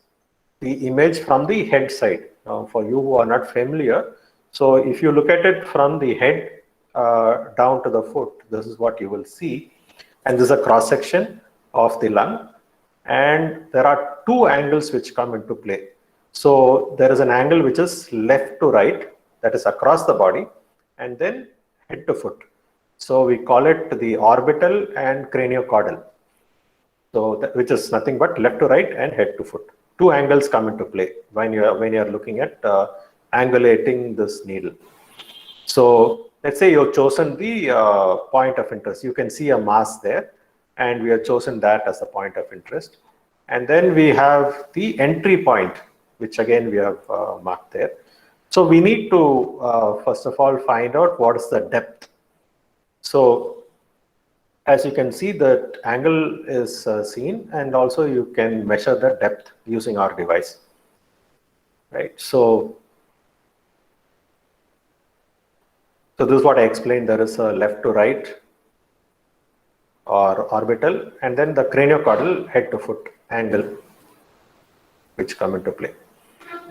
the image from the head side. Now, for you who are not familiar, so if you look at it from the head down to the foot, this is what you will see. And this is a cross section of the lung. And there are two angles which come into play. So there is an angle which is left to right, that is across the body, and then head to foot. So we call it the orbital and craniocaudal. So which is nothing but left to right and head to foot. Two angles come into play when you are looking at angulating this needle. So let's say you've chosen the point of interest. You can see a mass there, and we have chosen that as the point of interest. And then we have the entry point, which again we have marked there. So we need to first of all find out what is the depth. So as you can see, the angle is seen, and also you can measure the depth using our device, right? So this is what I explained. There is a left to right or orbital, and then the craniocaudal head to foot angle which come into play.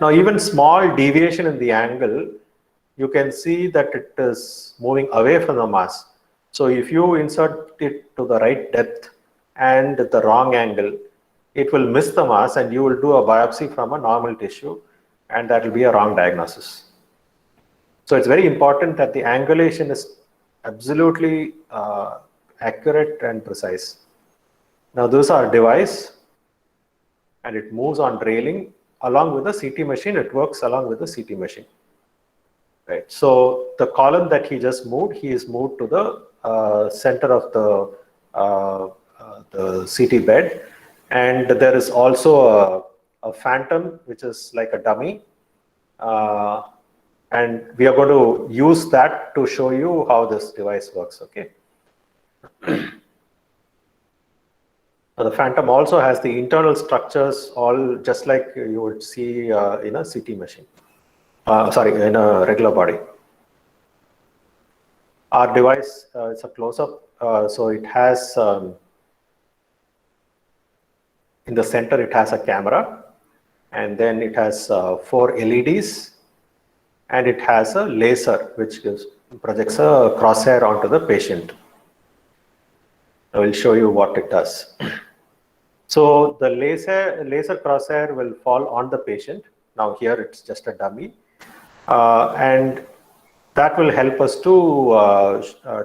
Now, even small deviation in the angle, you can see that it is moving away from the mass. So if you insert it to the right depth and the wrong angle, it will miss the mass, and you will do a biopsy from a normal tissue, and that will be a wrong diagnosis. So it's very important that the angulation is absolutely accurate and precise. Now, this is our device, and it moves on railing along with the CT machine. It works along with the CT machine, right? So the column that he just moved, he is moved to the center of the CT bed, and there is also a phantom, which is like a dummy, and we are going to use that to show you how this device works. Okay. The Phantom also has the internal structures all just like you would see in a CT machine. In a regular body. Our device, it's a close-up, so it has, in the center it has a camera, and then it has 4 LEDs, and it has a laser which projects a crosshair onto the patient. I will show you what it does. So the laser crosshair will fall on the patient. Now here it's just a dummy, and that will help us to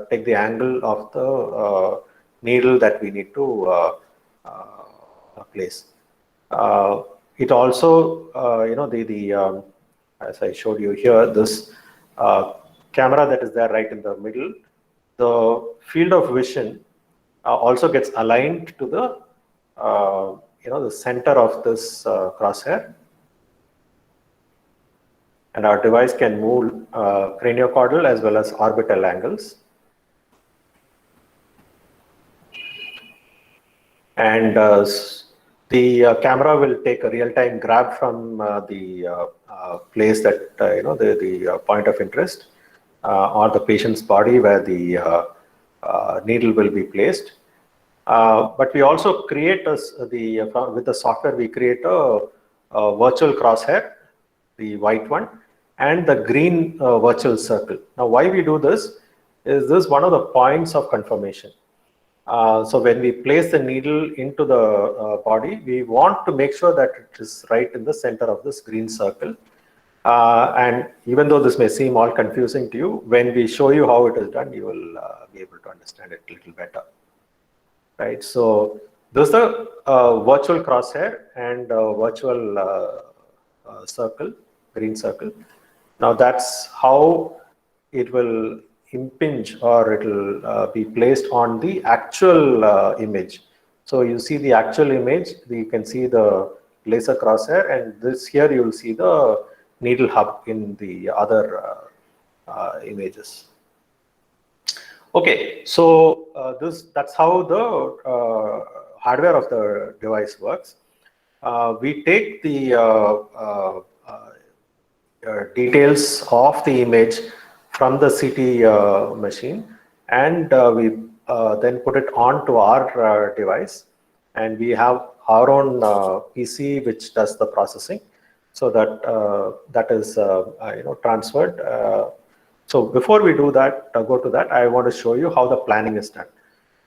take the angle of the needle that we need to place. It also, as I showed you here, this camera that is there right in the middle, the field of vision also gets aligned to the the center of this crosshair, and our device can move craniocaudal as well as orbital angles. And the camera will take a real-time grab from the place that the point of interest or the patient's body where the needle will be placed. But we also create with the software we create a virtual crosshair, the white one, and the green virtual circle. Now, why we do this is one of the points of confirmation. So when we place the needle into the body, we want to make sure that it is right in the center of this green circle. And even though this may seem all confusing to you, when we show you how it is done, you will be able to understand it a little better. Right. So this is the virtual crosshair and virtual circle, green circle. Now that's how it will impinge, or it will be placed on the actual image. So you see the actual image, you can see the laser crosshair, and this here you will see the needle hub in the other images. Okay, so that's how the hardware of the device works. We take the details of the image from the CT machine, and we then put it onto our device, and we have our own PC which does the processing, so that is transferred. So before we do that, go to that, I want to show you how the planning is done.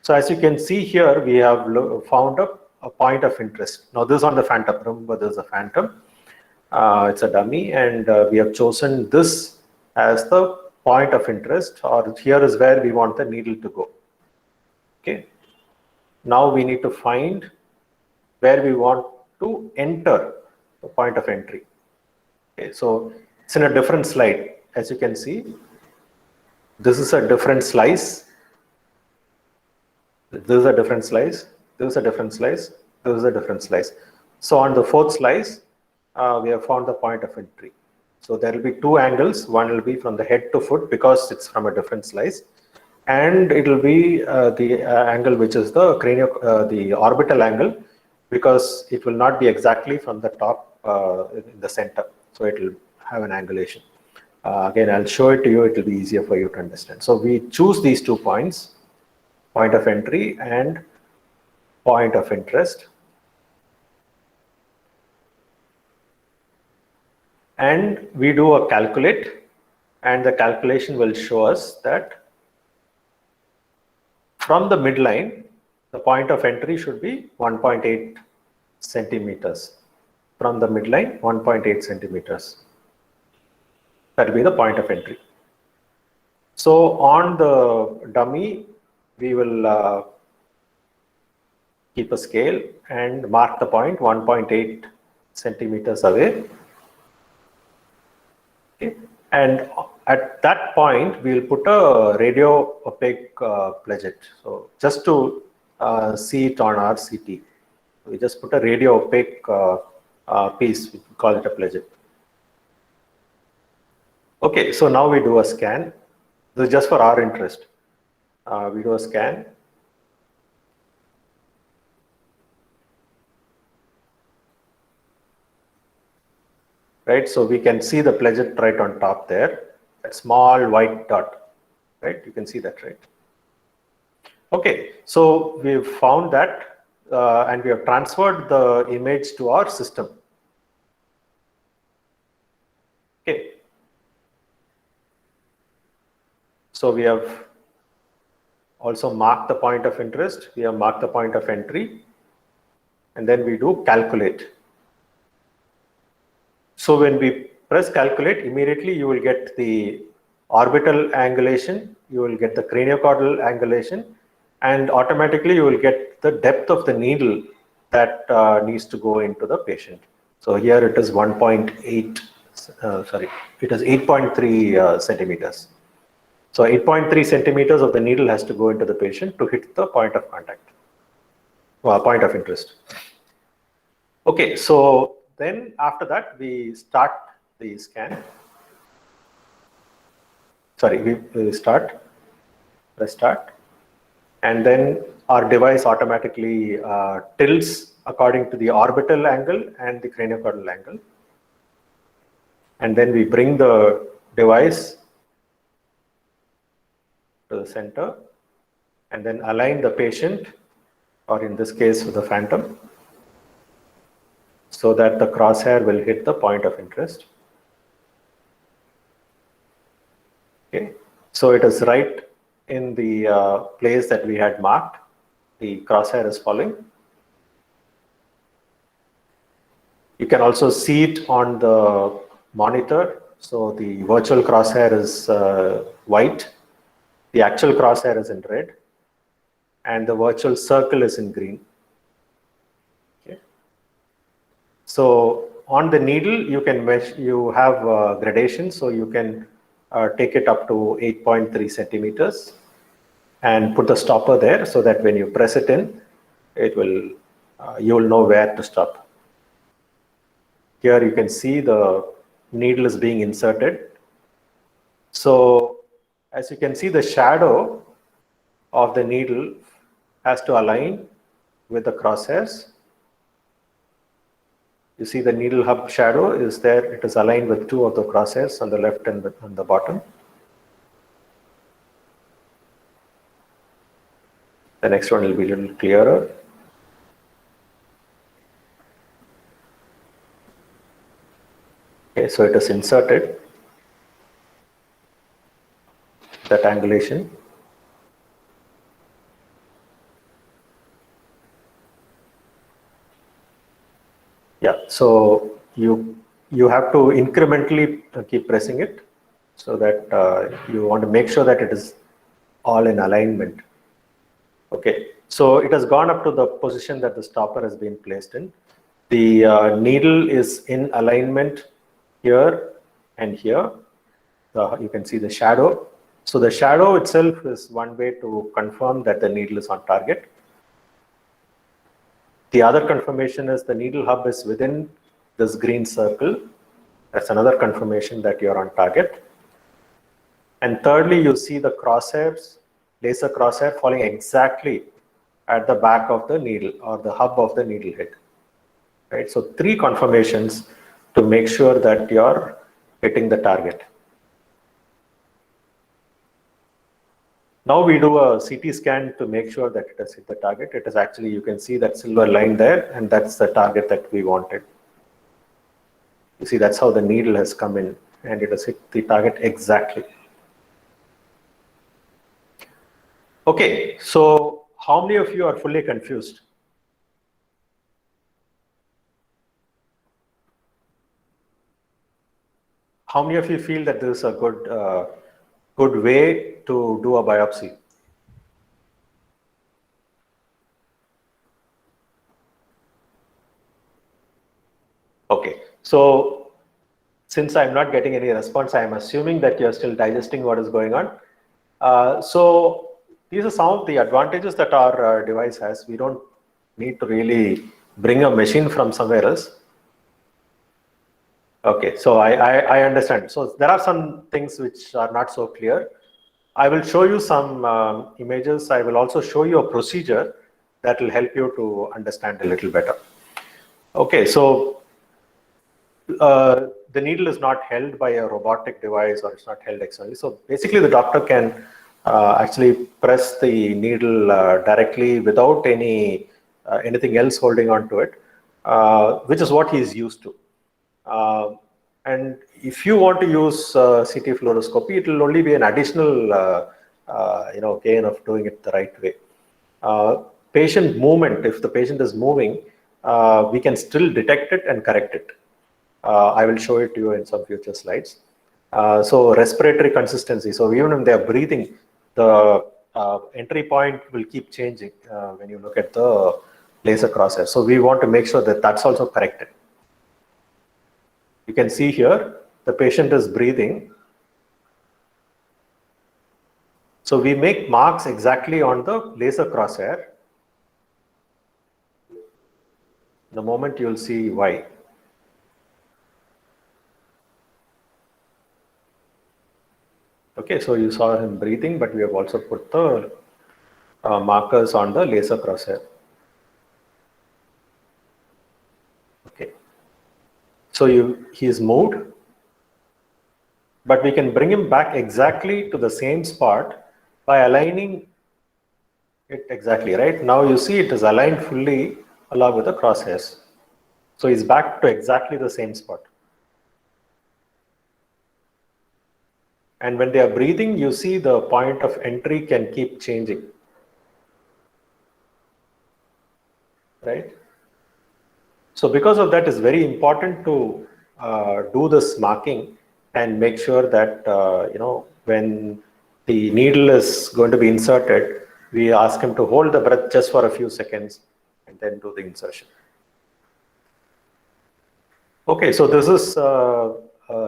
So as you can see here, we have found a point of interest. Now this is on the Phantom. Remember, this is a Phantom. It's a dummy, and we have chosen this as the point of interest, or here is where we want the needle to go. Okay. Now we need to find where we want to enter the point of entry. Okay. So it's in a different slide. As you can see, this is a different slice. This is a different slice. This is a different slice. This is a different slice. So on the fourth slice, we have found the point of entry. So there will be 2 angles. One will be from the head to foot because it's from a different slice, and it will be the angle which is the the orbital angle, because it will not be exactly from the top in the center. So it will have an angulation. Again, I'll show it to you. It will be easier for you to understand. So we choose these 2 points, point of entry and point of interest. And we do a calculate, and the calculation will show us that from the midline, the point of entry should be 1.8 centimeters. From the midline, 1.8 centimeters. That will be the point of entry. So on the dummy, we will keep a scale and mark the point 1.8 centimeters away. Okay. And at that point, we'll put a radio opaque pledget. So just to see it on our CT, we just put a radio opaque piece, we call it a pledget. Okay, so now we do a scan. This is just for our interest. We do a scan. right? So we can see the pledget right on top there, that small white dot, right? You can see that, right? Okay, so we've found that and we have transferred the image to our system. Okay. So we have also marked the point of interest, we have marked the point of entry, and then we do calculate. So when we press calculate, immediately you will get the orbital angulation, you will get the craniocaudal angulation, and automatically you will get the depth of the needle that needs to go into the patient. So here it is 1.8, it is 8.3 centimeters. So 8.3 centimeters of the needle has to go into the patient to hit the point of contact, point of interest. Okay, so then after that, we start the scan. Sorry, we start, press start. And then our device automatically tilts according to the orbital angle and the craniocaudal angle. And then we bring the device to the center and then align the patient, or in this case the phantom, so that the crosshair will hit the point of interest. Okay, so it is right in the place that we had marked. The crosshair is falling. You can also see it on the monitor. So the virtual crosshair is white, the actual crosshair is in red, and the virtual circle is in green. Okay. So on the needle, you can measure, you have gradation, so you can take it up to 8.3 centimeters and put the stopper there so that when you press it in, it will, you will know where to stop. Here you can see the needle is being inserted. So as you can see, the shadow of the needle has to align with the crosshairs. You see the needle hub shadow is there. It is aligned with two of the crosshairs on the left and on the bottom. The next one will be a little clearer. Okay, so it is inserted, that angulation. Yeah, so you have to incrementally keep pressing it so that you want to make sure that it is all in alignment. Okay, so it has gone up to the position that the stopper has been placed in. The needle is in alignment here and here. You can see the shadow. So the shadow itself is one way to confirm that the needle is on target. The other confirmation is the needle hub is within this green circle. That's another confirmation that you're on target. And thirdly, you see the crosshairs, laser crosshair falling exactly at the back of the needle or the hub of the needle head. Right? So 3 confirmations to make sure that you're hitting the target. Now we do a CT scan to make sure that it has hit the target. It is actually, you can see that silver line there, and that's the target that we wanted. You see, that's how the needle has come in, and it has hit the target exactly. Okay, so how many of you are fully confused? How many of you feel that this is a good way to do a biopsy? Okay, so since I'm not getting any response, I'm assuming that you're still digesting what is going on. So these are some of the advantages that our device has. We don't need to really bring a machine from somewhere else. Okay, so I understand. So there are some things which are not so clear. I will show you some images. I will also show you a procedure that will help you to understand a little better. Okay, so the needle is not held by a robotic device or it's not held externally. So basically the doctor can actually press the needle directly without anything else holding on to it, which is what he is used to. And if you want to use CT fluoroscopy, it will only be an additional gain of doing it the right way. Patient movement, if the patient is moving, we can still detect it and correct it. I will show it to you in some future slides. So respiratory consistency. So even when they are breathing, the entry point will keep changing when you look at the laser crosshair. So we want to make sure that that's also corrected. You can see here, the patient is breathing. So we make marks exactly on the laser crosshair. The moment you'll see why. Okay, so you saw him breathing, but we have also put the markers on the laser crosshair. Okay, so he's moved, but we can bring him back exactly to the same spot by aligning it exactly, right? Now you see it is aligned fully along with the crosshairs. So he's back to exactly the same spot. And when they are breathing, you see the point of entry can keep changing, right? So because of that, it's very important to do this marking and make sure that, when the needle is going to be inserted, we ask him to hold the breath just for a few seconds and then do the insertion. Okay, so this is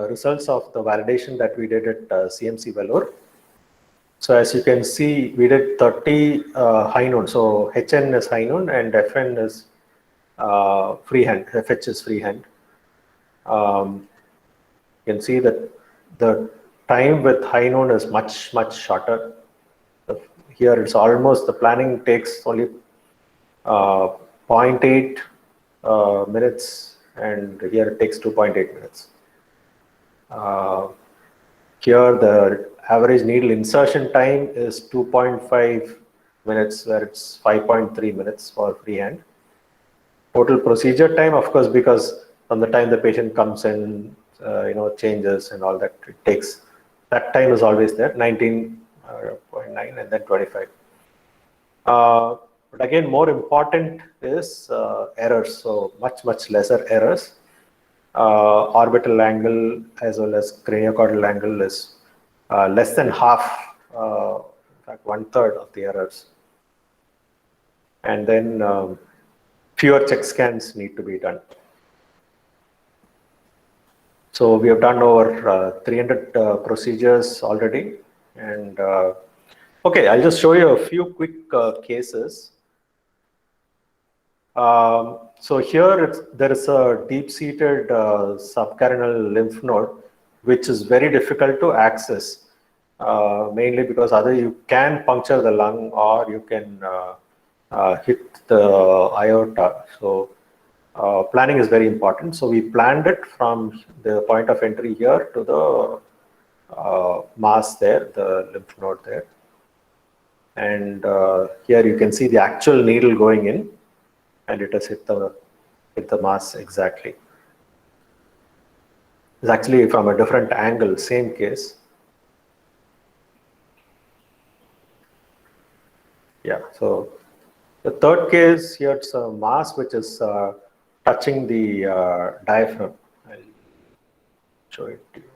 results of the validation that we did at CMC Vellore. So as you can see, we did 30 high noon. So HN is high noon and FN is freehand. FH is freehand. You can see that the time with high noon is much shorter. Here it's almost, the planning takes only 0.8 minutes, and here it takes 2.8 minutes. Here the average needle insertion time is 2.5 minutes, where it's 5.3 minutes for freehand. Total procedure time, of course, because from the time the patient comes in, changes and all that, it takes, that time is always there, 19.9 and then 25. But again, more important is errors. So much lesser errors. Orbital angle as well as craniocaudal angle is less than half, in fact 1/3 of the errors. And then fewer check scans need to be done. So we have done over 300 procedures already. And okay, I'll just show you a few quick cases. So here there is a deep-seated subcarinal lymph node, which is very difficult to access, mainly because either you can puncture the lung or you can hit the aorta. So planning is very important. So we planned it from the point of entry here to the mass there, the lymph node there. And here you can see the actual needle going in, and it has hit the mass exactly. It's actually from a different angle, same case. Yeah, so the third case here, it's a mass which is touching the diaphragm. I'll show it to you.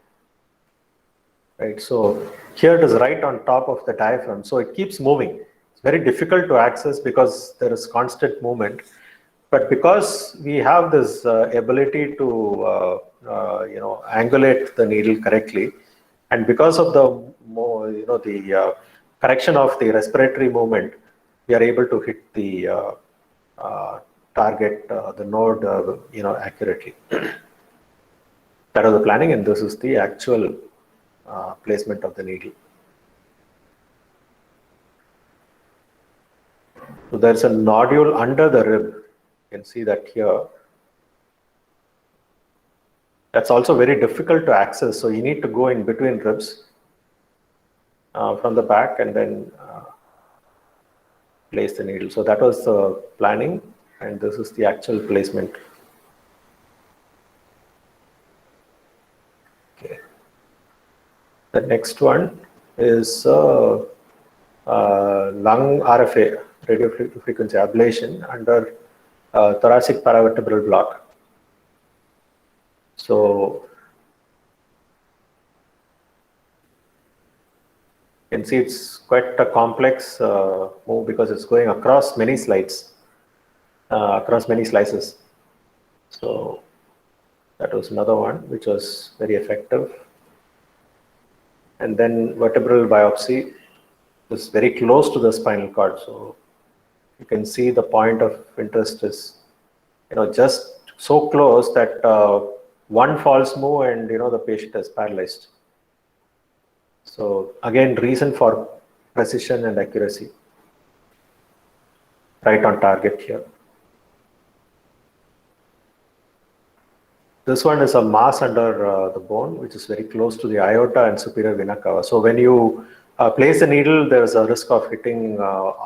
Right, so here it is right on top of the diaphragm, so it keeps moving. It's very difficult to access because there is constant movement. But because we have this ability to angulate the needle correctly, and because of the correction of the respiratory movement, we are able to hit the target, the node, accurately. That was the planning, and this is the actual placement of the needle. So there's a nodule under the rib. You can see that here. That's also very difficult to access. So you need to go in between ribs from the back and then place the needle. So that was the planning, and this is the actual placement. Okay. The next one is lung RFA, radio frequency ablation, under thoracic paravertebral block. So you can see it's quite a complex move because it's going across many slides, across many slices. So that was another one which was very effective. And then vertebral biopsy is very close to the spinal cord. So you can see the point of interest is, just so close that one false move and, the patient is paralyzed. So again, reason for precision and accuracy. Right on target here. This one is a mass under the bone, which is very close to the aorta and superior vena cava. So when you place the needle, there is a risk of hitting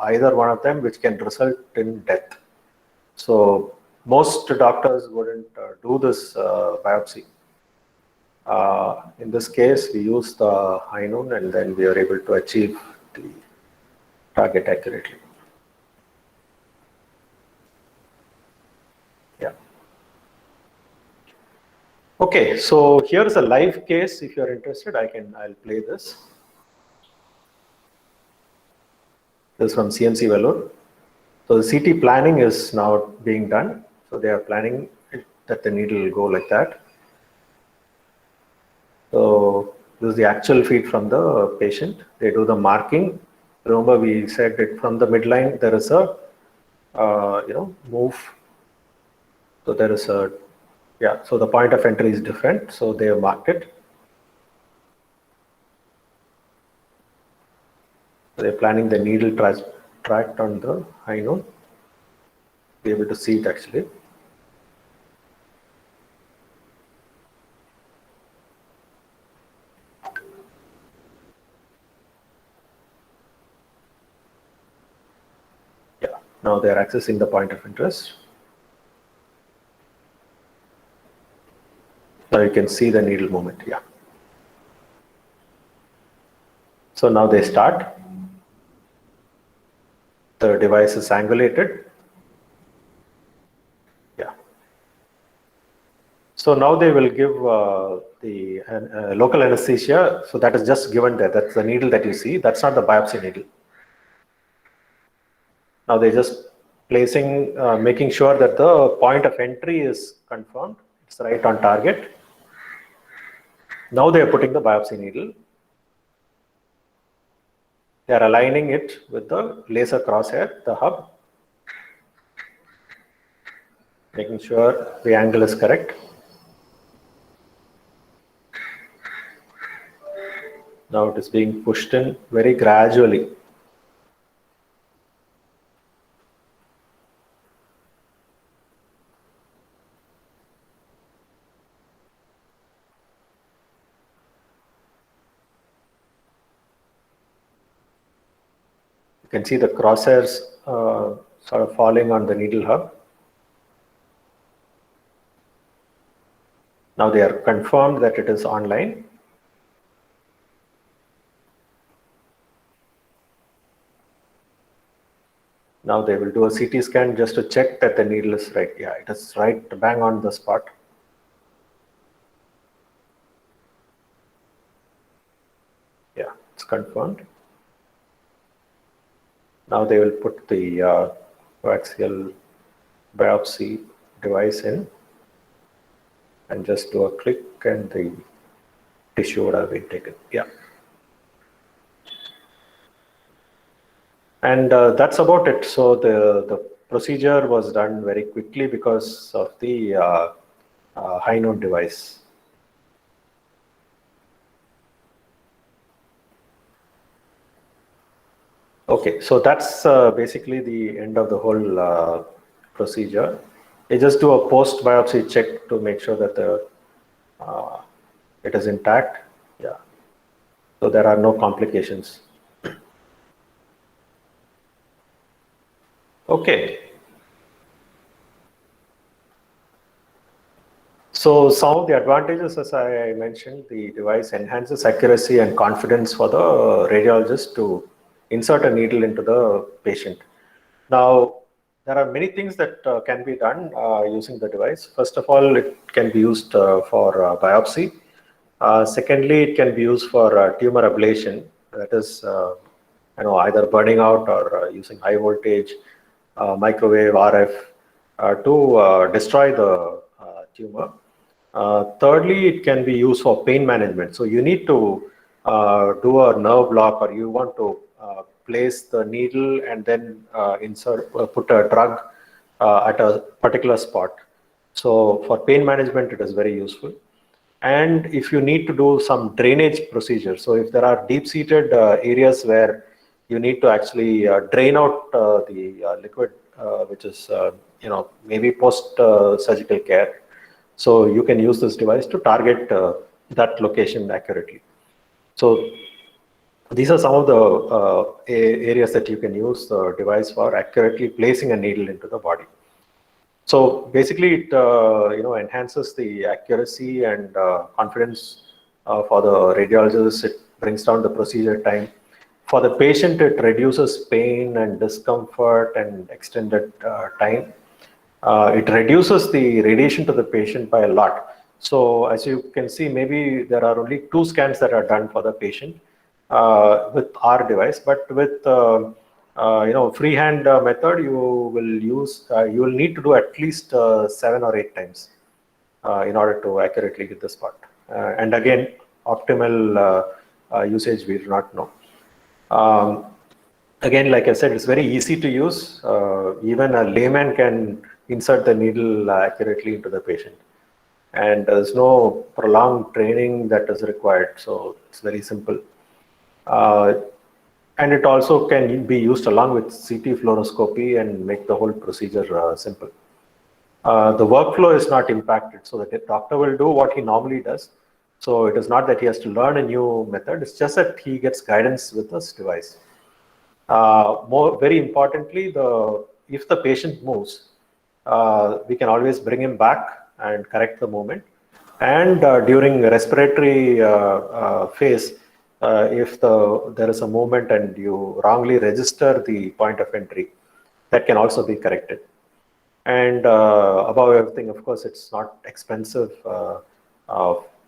either one of them, which can result in death. So most doctors wouldn't do this biopsy. In this case, we use the high noon, and then we are able to achieve the target accurately. Yeah. Okay, so here's a live case. If you're interested, I'll play this. This is from CMC Vellore. So the CT planning is now being done. So they are planning that the needle will go like that. So this is the actual feed from the patient. They do the marking. Remember, we said that from the midline there is a move. So there is a so the point of entry is different. So they have marked it. So they're planning the needle tract on the high noon. Be able to see it actually. Now they are accessing the point of interest. Now you can see the needle movement. Yeah. So now they start. The device is angulated. Yeah. So now they will give the local anesthesia. So that is just given there. That's the needle that you see. That's not the biopsy needle. Now they're just placing, making sure that the point of entry is confirmed. It's right on target. Now they are putting the biopsy needle. They are aligning it with the laser crosshair, the hub, making sure the angle is correct. Now it is being pushed in very gradually. You can see the crosshairs sort of falling on the needle hub. Now they are confirmed that it is online. Now they will do a CT scan just to check that the needle is right. Yeah, it is right bang on the spot. Yeah, it's confirmed. Now they will put the coaxial biopsy device in and just do a click and the tissue would have been taken. Yeah. And that's about it. So the procedure was done very quickly because of the high noon device. Okay, so that's basically the end of the whole procedure. They just do a post biopsy check to make sure that the It is intact. Yeah. So there are no complications. Okay. So some of the advantages, as I mentioned, the device enhances accuracy and confidence for the radiologist to insert a needle into the patient. Now, there are many things that can be done using the device. First of all, it can be used for biopsy. Secondly, it can be used for tumor ablation. That is, either burning out or using high voltage, microwave, RF to destroy the tumor. Thirdly, it can be used for pain management. So you need to do a nerve block, or you want to place the needle and then put a drug at a particular spot. So for pain management, it is very useful. And if you need to do some drainage procedure, so if there are deep-seated areas where you need to actually drain out the liquid, which is maybe post-surgical care, so you can use this device to target that location accurately. So these are some of the areas that you can use the device for accurately placing a needle into the body. So basically, it enhances the accuracy and confidence for the radiologist. It brings down the procedure time. For the patient, it reduces pain and discomfort and extended time. It reduces the radiation to the patient by a lot. So as you can see, maybe there are only 2 scans that are done for the patient with our device, but with freehand method, you will need to do at least 7 or 8 times in order to accurately hit the spot. And again, optimal usage we do not know. Again, like I said, it's very easy to use. Even a layman can insert the needle accurately into the patient. And there's no prolonged training that is required. So it's very simple. And it also can be used along with CT fluoroscopy and make the whole procedure simple. The workflow is not impacted. So the doctor will do what he normally does. So it is not that he has to learn a new method. It's just that he gets guidance with this device. Very importantly, if the patient moves, we can always bring him back and correct the movement. And during respiratory phase, if there is a movement and you wrongly register the point of entry, that can also be corrected. And above everything, of course, it's not expensive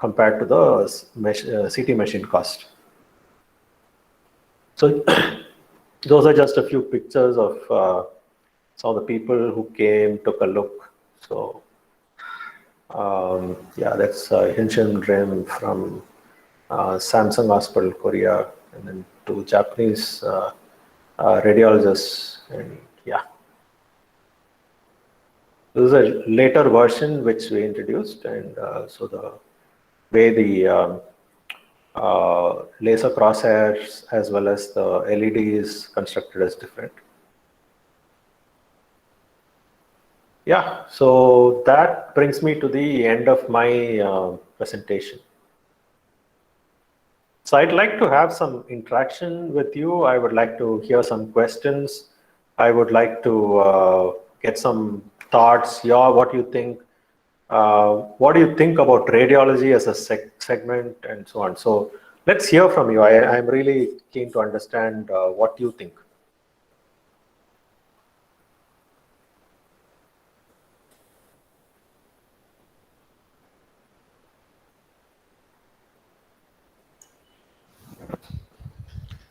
compared to the CT machine cost. So those are just a few pictures of some of the people who came, took a look. So yeah, that's Hinshin Rim from Samsung Hospital, Korea, and then 2 Japanese radiologists. And yeah, this is a later version which we introduced, and so the way the laser crosshairs as well as the LED is constructed is different. Yeah, so that brings me to the end of my presentation. So I'd like to have some interaction with you. I would like to hear some questions. I would like to get some thoughts. Yeah, what do you think? What do you think about radiology as a segment and so on? So let's hear from you. I'm really keen to understand what you think.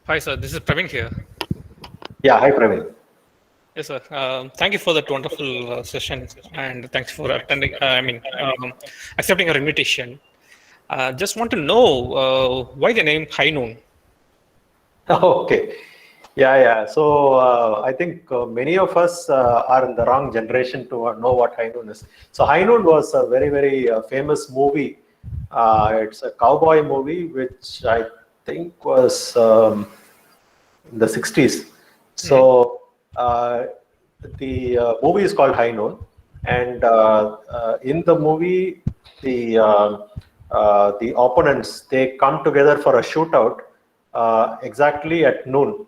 Hi, sir. This is Praveen here. Yeah, hi, Praveen. Yes, sir. Thank you for that wonderful session, and thanks for attending. Accepting our invitation. Just want to know why the name High Noon. Okay. Yeah. So I think many of us are in the wrong generation to know what High Noon is. So High Noon was a very, very famous movie. It's a cowboy movie, which I think was in the 60s. So the movie is called High Noon, and in the movie, the the opponents, they come together for a shootout exactly at noon,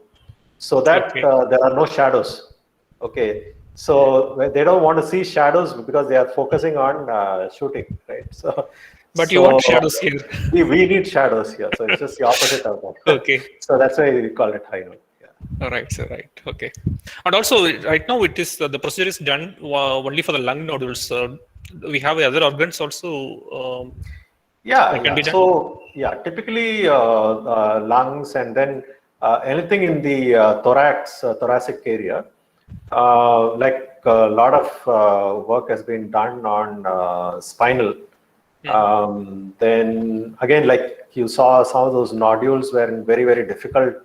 so that Okay. there are no shadows. Okay, so they don't want to see shadows because they are focusing on shooting, right? So, But you want shadows here. we need shadows here, so it's just the opposite of that. Okay. So that's why we call it high noon. Yeah. All right, so right, okay. And also, right now, it is the procedure is done only for the lung nodules. We have other organs also. That can be done. So typically lungs, and then anything in the thoracic area. Like a lot of work has been done on spinal. Then again, like you saw, some of those nodules were in very, very difficult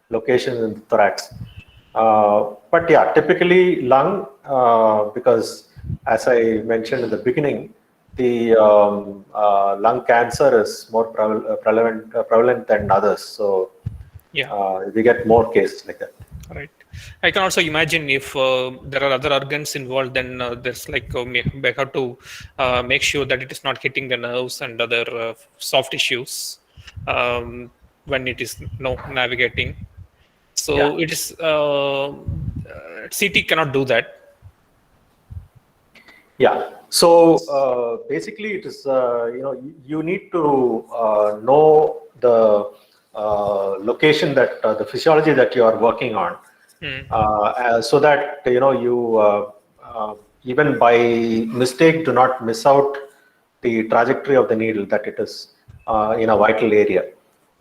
locations in the thorax. But yeah, typically lung, because as I mentioned in the beginning, the lung cancer is more prevalent than others. So we get more cases like that. Right. I can also imagine if there are other organs involved, then there's like we have to make sure that it is not hitting the nerves and other soft tissues when it is navigating. So it is CT cannot do that. Yeah. So basically, it is you need to know the location that the physiology that you are working on, so that you even by mistake do not miss out the trajectory of the needle, that it is in a vital area.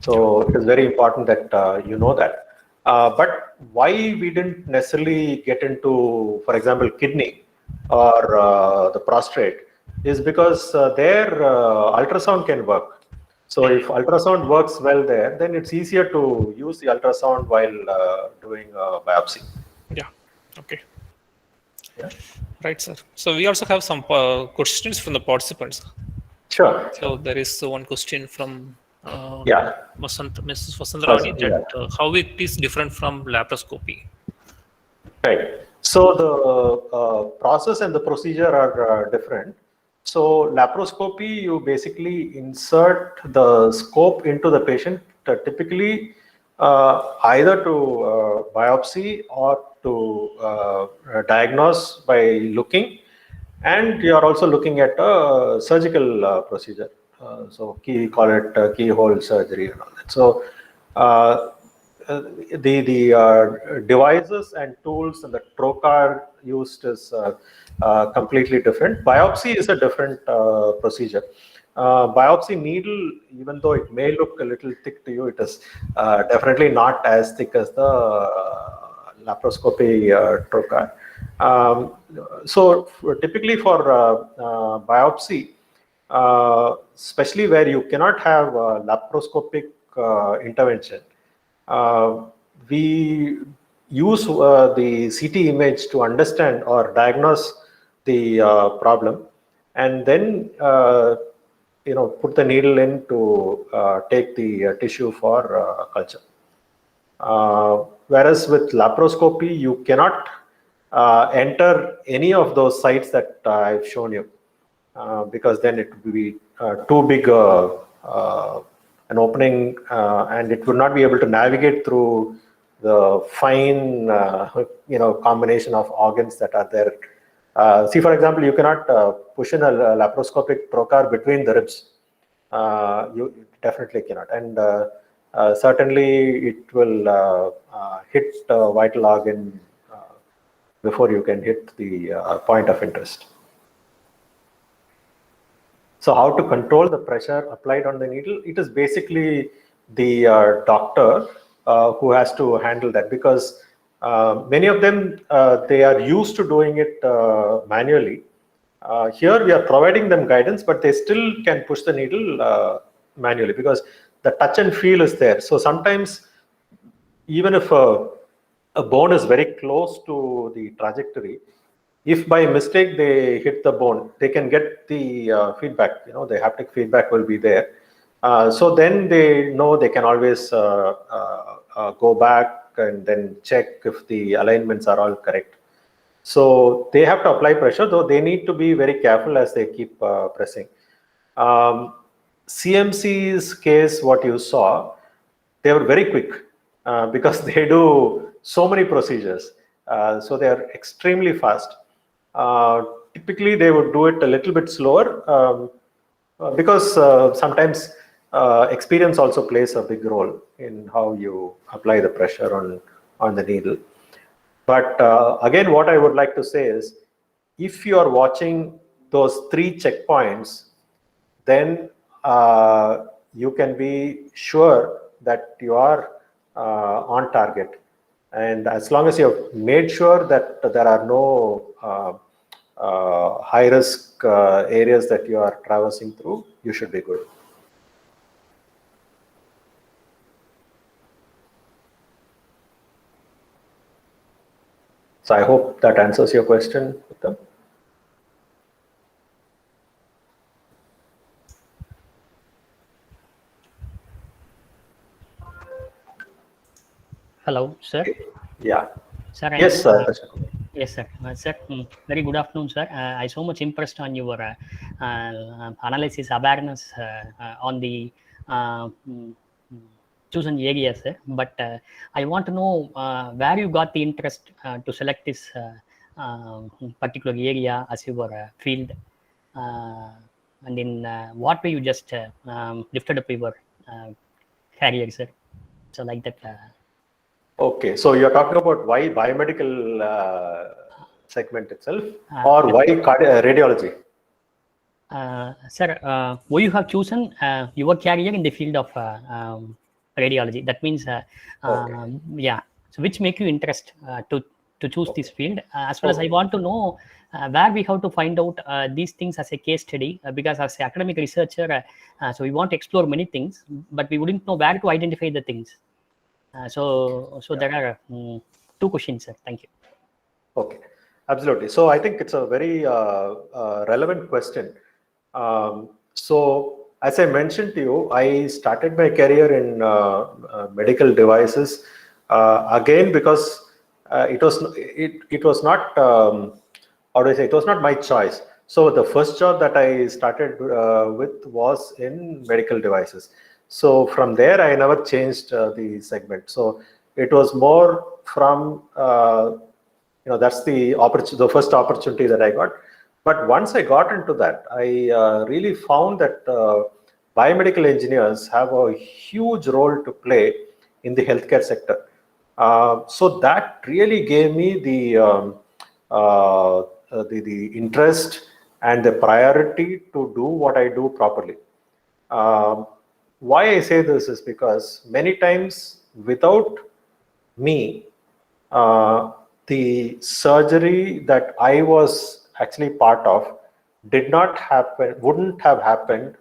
So it is very important that you know that. But why we didn't necessarily get into, for example, kidney or the prostate, is because their ultrasound can work. So if ultrasound works well there, then it's easier to use the ultrasound while doing a biopsy. Yeah. Okay. Yeah. Right, sir. So we also have some questions from the participants. Sure. So there is one question from Mrs. Vasandarani that how it is different from laparoscopy. Right. So the process and the procedure are different. So laparoscopy, you basically insert the scope into the patient, typically either to biopsy or to diagnose by looking, and you are also looking at a surgical procedure. So call it keyhole surgery and all that. So the devices and tools and the trocar used is completely different. Biopsy is a different procedure. Biopsy needle, even though it may look a little thick to you, it is definitely not as thick as the laparoscopy trocar. So typically for biopsy, especially where you cannot have laparoscopic intervention, we use the CT image to understand or diagnose the problem, and then put the needle in to take the tissue for culture. Whereas with laparoscopy, you cannot enter any of those sites that I've shown you, because then it would be too big an opening, and it would not be able to navigate through the fine combination of organs that are there. See, for example, you cannot push in a laparoscopic trocar between the ribs. You definitely cannot, and certainly it will hit a vital organ before you can hit the point of interest. So how to control the pressure applied on the needle? It is basically the doctor who has to handle that, because many of them, they are used to doing it manually. Here we are providing them guidance, but they still can push the needle manually because the touch and feel is there. So sometimes, even if a bone is very close to the trajectory, if by mistake they hit the bone, they can get the feedback. The haptic feedback will be there. So then they know they can always go back and then check if the alignments are all correct. So they have to apply pressure, though they need to be very careful as they keep pressing. CMC's case, what you saw, they were very quick because they do so many procedures. So they are extremely fast. Typically, they would do it a little bit slower because sometimes experience also plays a big role in how you apply the pressure on the needle. But again, what I would like to say is, if you are watching those 3 checkpoints, then you can be sure that you are on target. And as long as you have made sure that there are no high risk areas that you are traversing through, you should be good. So I hope that answers your question, Uttam. Hello, sir. Yeah. Sir, Yes, sir. Yes, sir. Sir, very good afternoon, sir. I so much impressed on your analysis awareness on the chosen area, sir. But I want to know where you got the interest to select this particular area as your field, and in what way you just lifted up your career, sir. So like that. Okay, so you're talking about why biomedical segment itself, or why radiology? Sir, why you have chosen your career in the field of radiology? That means, Okay. yeah. So which make you interest to choose this field? As well as I want to know where we have to find out these things as a case study, because as an academic researcher, so we want to explore many things, but we wouldn't know where to identify the things. So there are 2 questions, sir. Thank you. Okay, absolutely. So I think it's a very relevant question. So as I mentioned to you, I started my career in medical devices again because it was not how do I say, it was not my choice. So the first job that I started with was in medical devices. So from there, I never changed the segment. So it was more from that's the first opportunity that I got. But once I got into that, I really found that biomedical engineers have a huge role to play in the healthcare sector. So that really gave me the interest and the priority to do what I do properly. Why I say this is because many times without me, the surgery that I was actually part of wouldn't have happened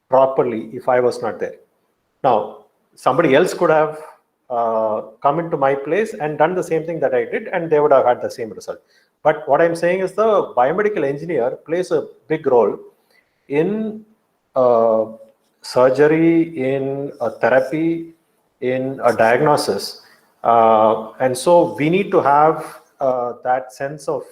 properly if I was not there. Now, somebody else could have come into my place and done the same thing that I did, and they would have had the same result. But what I'm saying is the biomedical engineer plays a big role in surgery, in a therapy, in a diagnosis. And so we need to have that sense of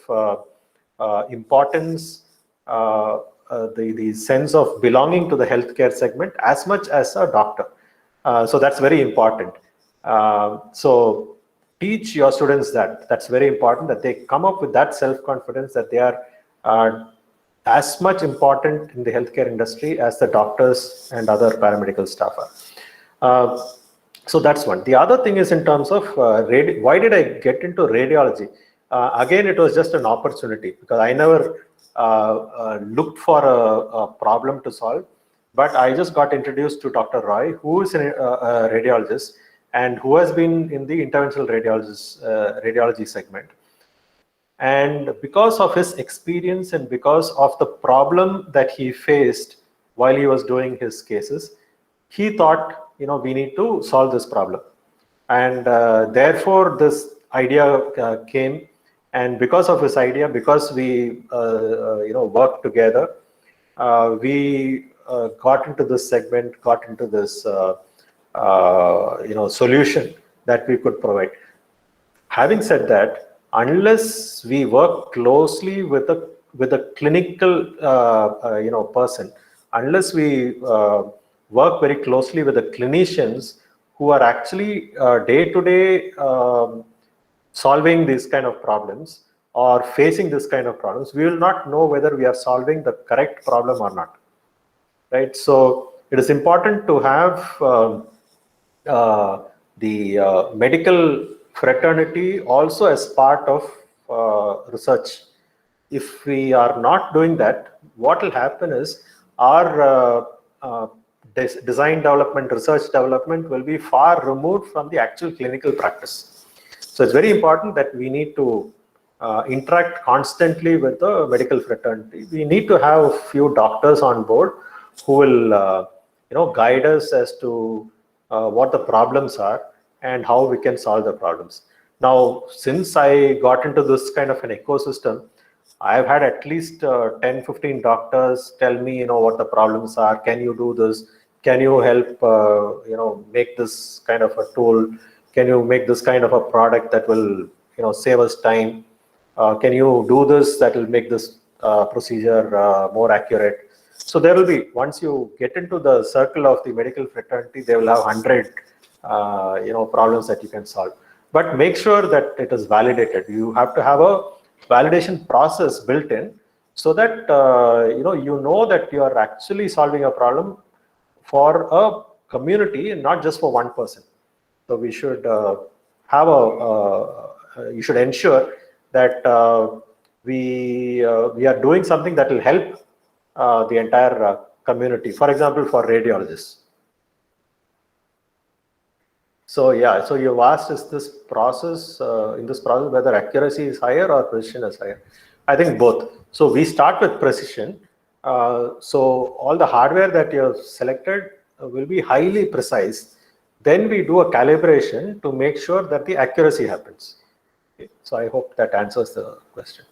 importance, the sense of belonging to the healthcare segment as much as a doctor. So that's very important. So teach your students that. That's very important, that they come up with that self-confidence, that they are as much important in the healthcare industry as the doctors and other paramedical staff are. So that's one. The other thing is in terms of why did I get into radiology? Again, it was just an opportunity because I never looked for a problem to solve, but I just got introduced to Dr. Roy, who is a radiologist and who has been in the interventional radiology segment. And because of his experience and because of the problem that he faced while he was doing his cases, he thought, we need to solve this problem. And therefore, this idea came. And because of his idea, because we, worked together, we got into this segment, got into this, solution that we could provide. Having said that, unless we work closely with a clinical person unless we work very closely with the clinicians who are actually day-to-day solving these kind of problems or facing this kind of problems, we will not know whether we are solving the correct problem or not, right? So it is important to have the medical fraternity also as part of research. If we are not doing that, what will happen is our design development, research development will be far removed from the actual clinical practice. So it's very important that we need to interact constantly with the medical fraternity. We need to have a few doctors on board who will guide us as to what the problems are and how we can solve the problems. Now, since I got into this kind of an ecosystem, I've had at least 10, 15 doctors tell me, what the problems are. Can you do this? Can you help, make this kind of a tool? Can you make this kind of a product that will, save us time? Can you do this that will make this procedure more accurate? So there will be, once you get into the circle of the medical fraternity, they will have 100, problems that you can solve. But make sure that it is validated. You have to have a validation process built in so that you know that you are actually solving a problem for a community and not just for one person. So we should you should ensure that we are doing something that will help the entire community. For example, for radiologists. So yeah, so you've asked, is this process, in this process, whether accuracy is higher or precision is higher? I think both. So we start with precision. So all the hardware that you have selected will be highly precise. Then we do a calibration to make sure that the accuracy happens. Okay. So I hope that answers the question.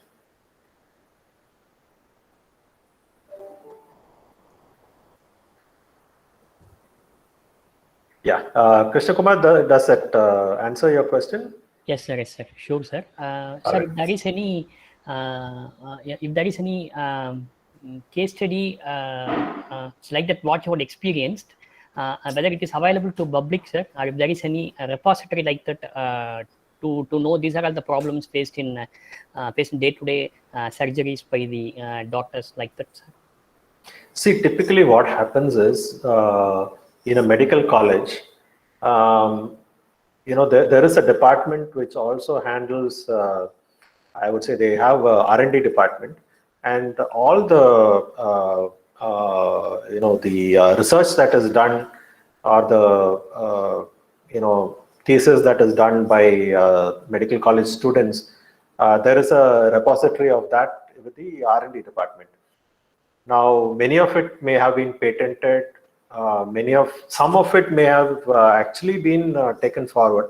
Yeah, Krishna Kumar, does that answer your question? Yes, sir. Yes, sir. Sure, sir. Sir, right. if there is any case study like that, what you had experienced, whether it is available to public, sir, or if there is any repository like that to know these are all the problems faced in day-to-day surgeries by the doctors like that, sir. See, typically what happens is in a medical college, there is a department which also handles, I would say they have a R&D department, and all the research that is done or the thesis that is done by medical college students, there is a repository of that with the R&D department. Now, many of it may have been patented. Some of it may have actually been taken forward,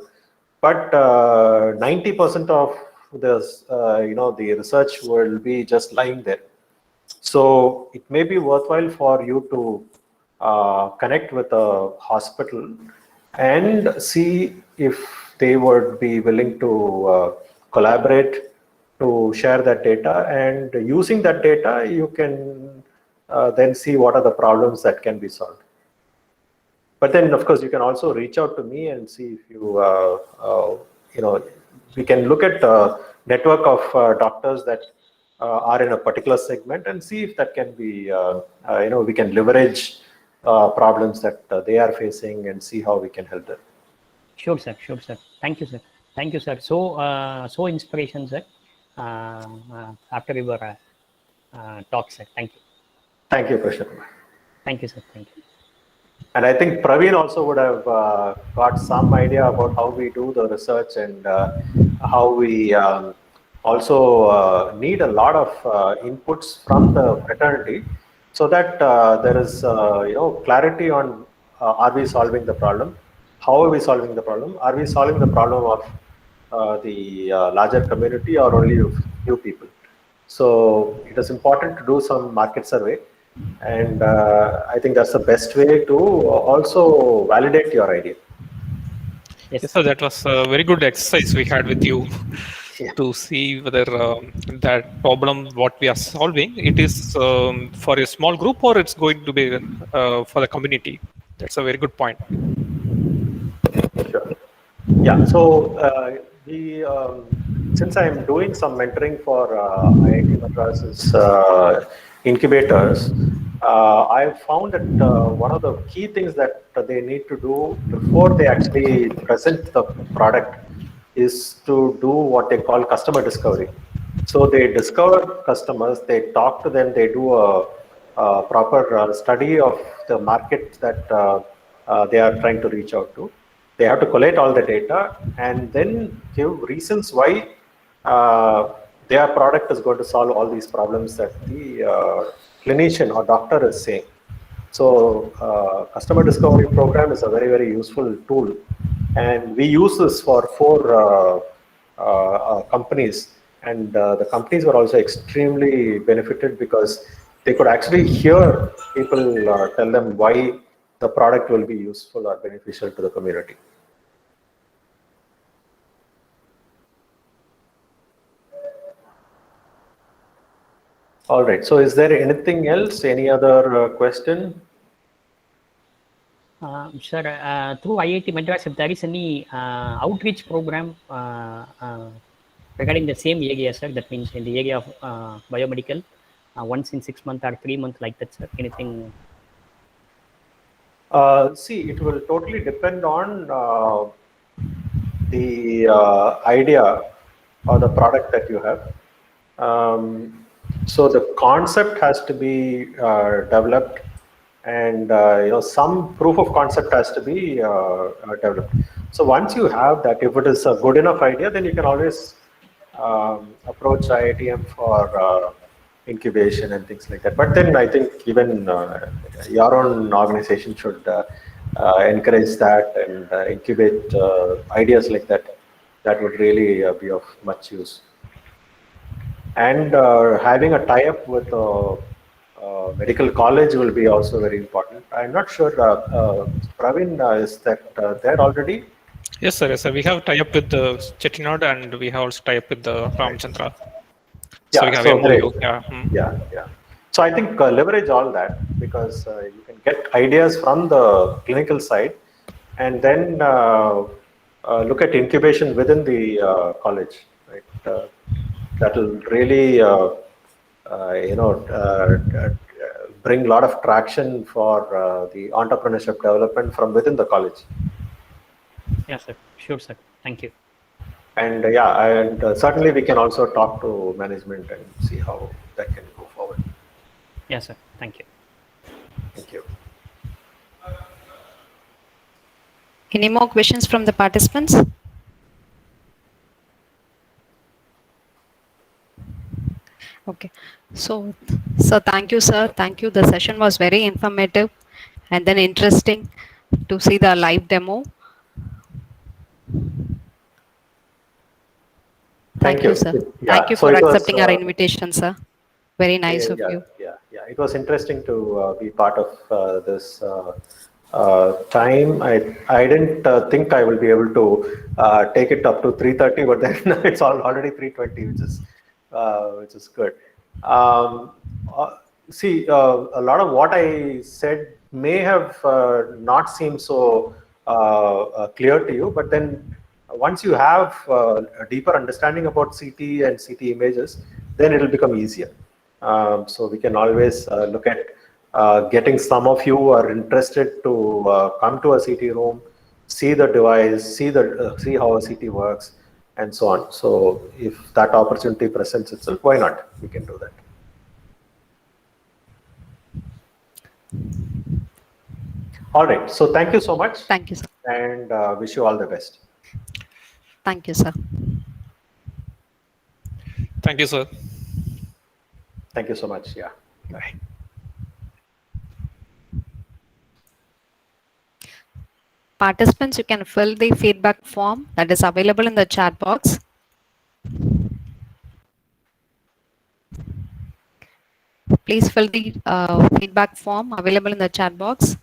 but 90% of this, the research will be just lying there. So it may be worthwhile for you to connect with a hospital and see if they would be willing to collaborate to share that data, and using that data, you can then see what are the problems that can be solved. But then, of course, you can also reach out to me and see if you, we can look at a network of doctors that are in a particular segment and see if that can be, we can leverage problems that they are facing and see how we can help them. Sure, sir. Sure, sir. Thank you, sir. Thank you, sir. So inspiration, sir. After your talk, sir. Thank you. Thank you, Krishna. Thank you, sir. Thank you. And I think Praveen also would have got some idea about how we do the research and how we also need a lot of inputs from the fraternity, so that there is clarity on are we solving the problem, how are we solving the problem, are we solving the problem of the larger community or only a few people. So it is important to do some market survey. And I think that's the best way to also validate your idea. Yes, So that was a very good exercise we had with you. Yeah. to see whether that problem, what we are solving, it is for a small group or it's going to be for the community. That's a very good point. Sure. Yeah. So since I'm doing some mentoring for IIT Madras's incubators, I've found that one of the key things that they need to do before they actually present the product is to do what they call customer discovery. So they discover customers, they talk to them, they do a proper study of the market that they are trying to reach out to. They have to collate all the data and then give reasons why their product is going to solve all these problems that the clinician or doctor is saying. So customer discovery program is a very, very useful tool. And we use this for 4 companies. And the companies were also extremely benefited because they could actually hear people tell them why the product will be useful or beneficial to the community. All right. So is there anything else? Any other question? Sir, through IIT Madras, if there is any outreach program regarding the same area, sir, that means in the area of biomedical, once in 6 months or 3 months, like that, sir, anything? See, it will totally depend on the idea or the product that you have. So the concept has to be developed, and some proof of concept has to be developed. So once you have that, if it is a good enough idea, then you can always approach IITM for incubation and things like that. But then I think even your own organization should encourage that and incubate ideas like that. That would really be of much use. And having a tie-up with a medical college will be also very important. I'm not sure, Praveen, is that there already? Yes, sir. Yes, sir. We have tie up with the Chettinad and we have also tie up with the Ramchandra. So we have so great. MOU. Yeah. Yeah. So I think leverage all that, because you can get ideas from the clinical side and then look at incubation within the college, right? That will really, bring a lot of traction for the entrepreneurship development from within the college. Yes, sir. Sure, sir. Thank you. And certainly we can also talk to management and see how that can go forward. Yes, sir. Thank you. Thank you. Any more questions from the participants? Okay. So thank you, sir. Thank you. The session was very informative and then interesting to see the live demo. Thank you, sir. Thank you for accepting our invitation, sir. Very nice of you. Yeah. It was interesting to be part of this time. I didn't think I will be able to take it up to 3:30, but then it's already 3:20, which is good. See, a lot of what I said may have not seemed so clear to you, but then once you have a deeper understanding about CT and CT images, then it will become easier. So we can always look at getting some of you who are interested to come to a CT room, see the device, see how a CT works, and so on. So if that opportunity presents itself, why not? We can do that. All right. So thank you so much. Thank you, sir. And wish you all the best. Thank you, sir. Thank you, sir. Thank you so much. Yeah. Bye. Participants, you can fill the feedback form that is available in the chat box. Please fill the feedback form available in the chat box.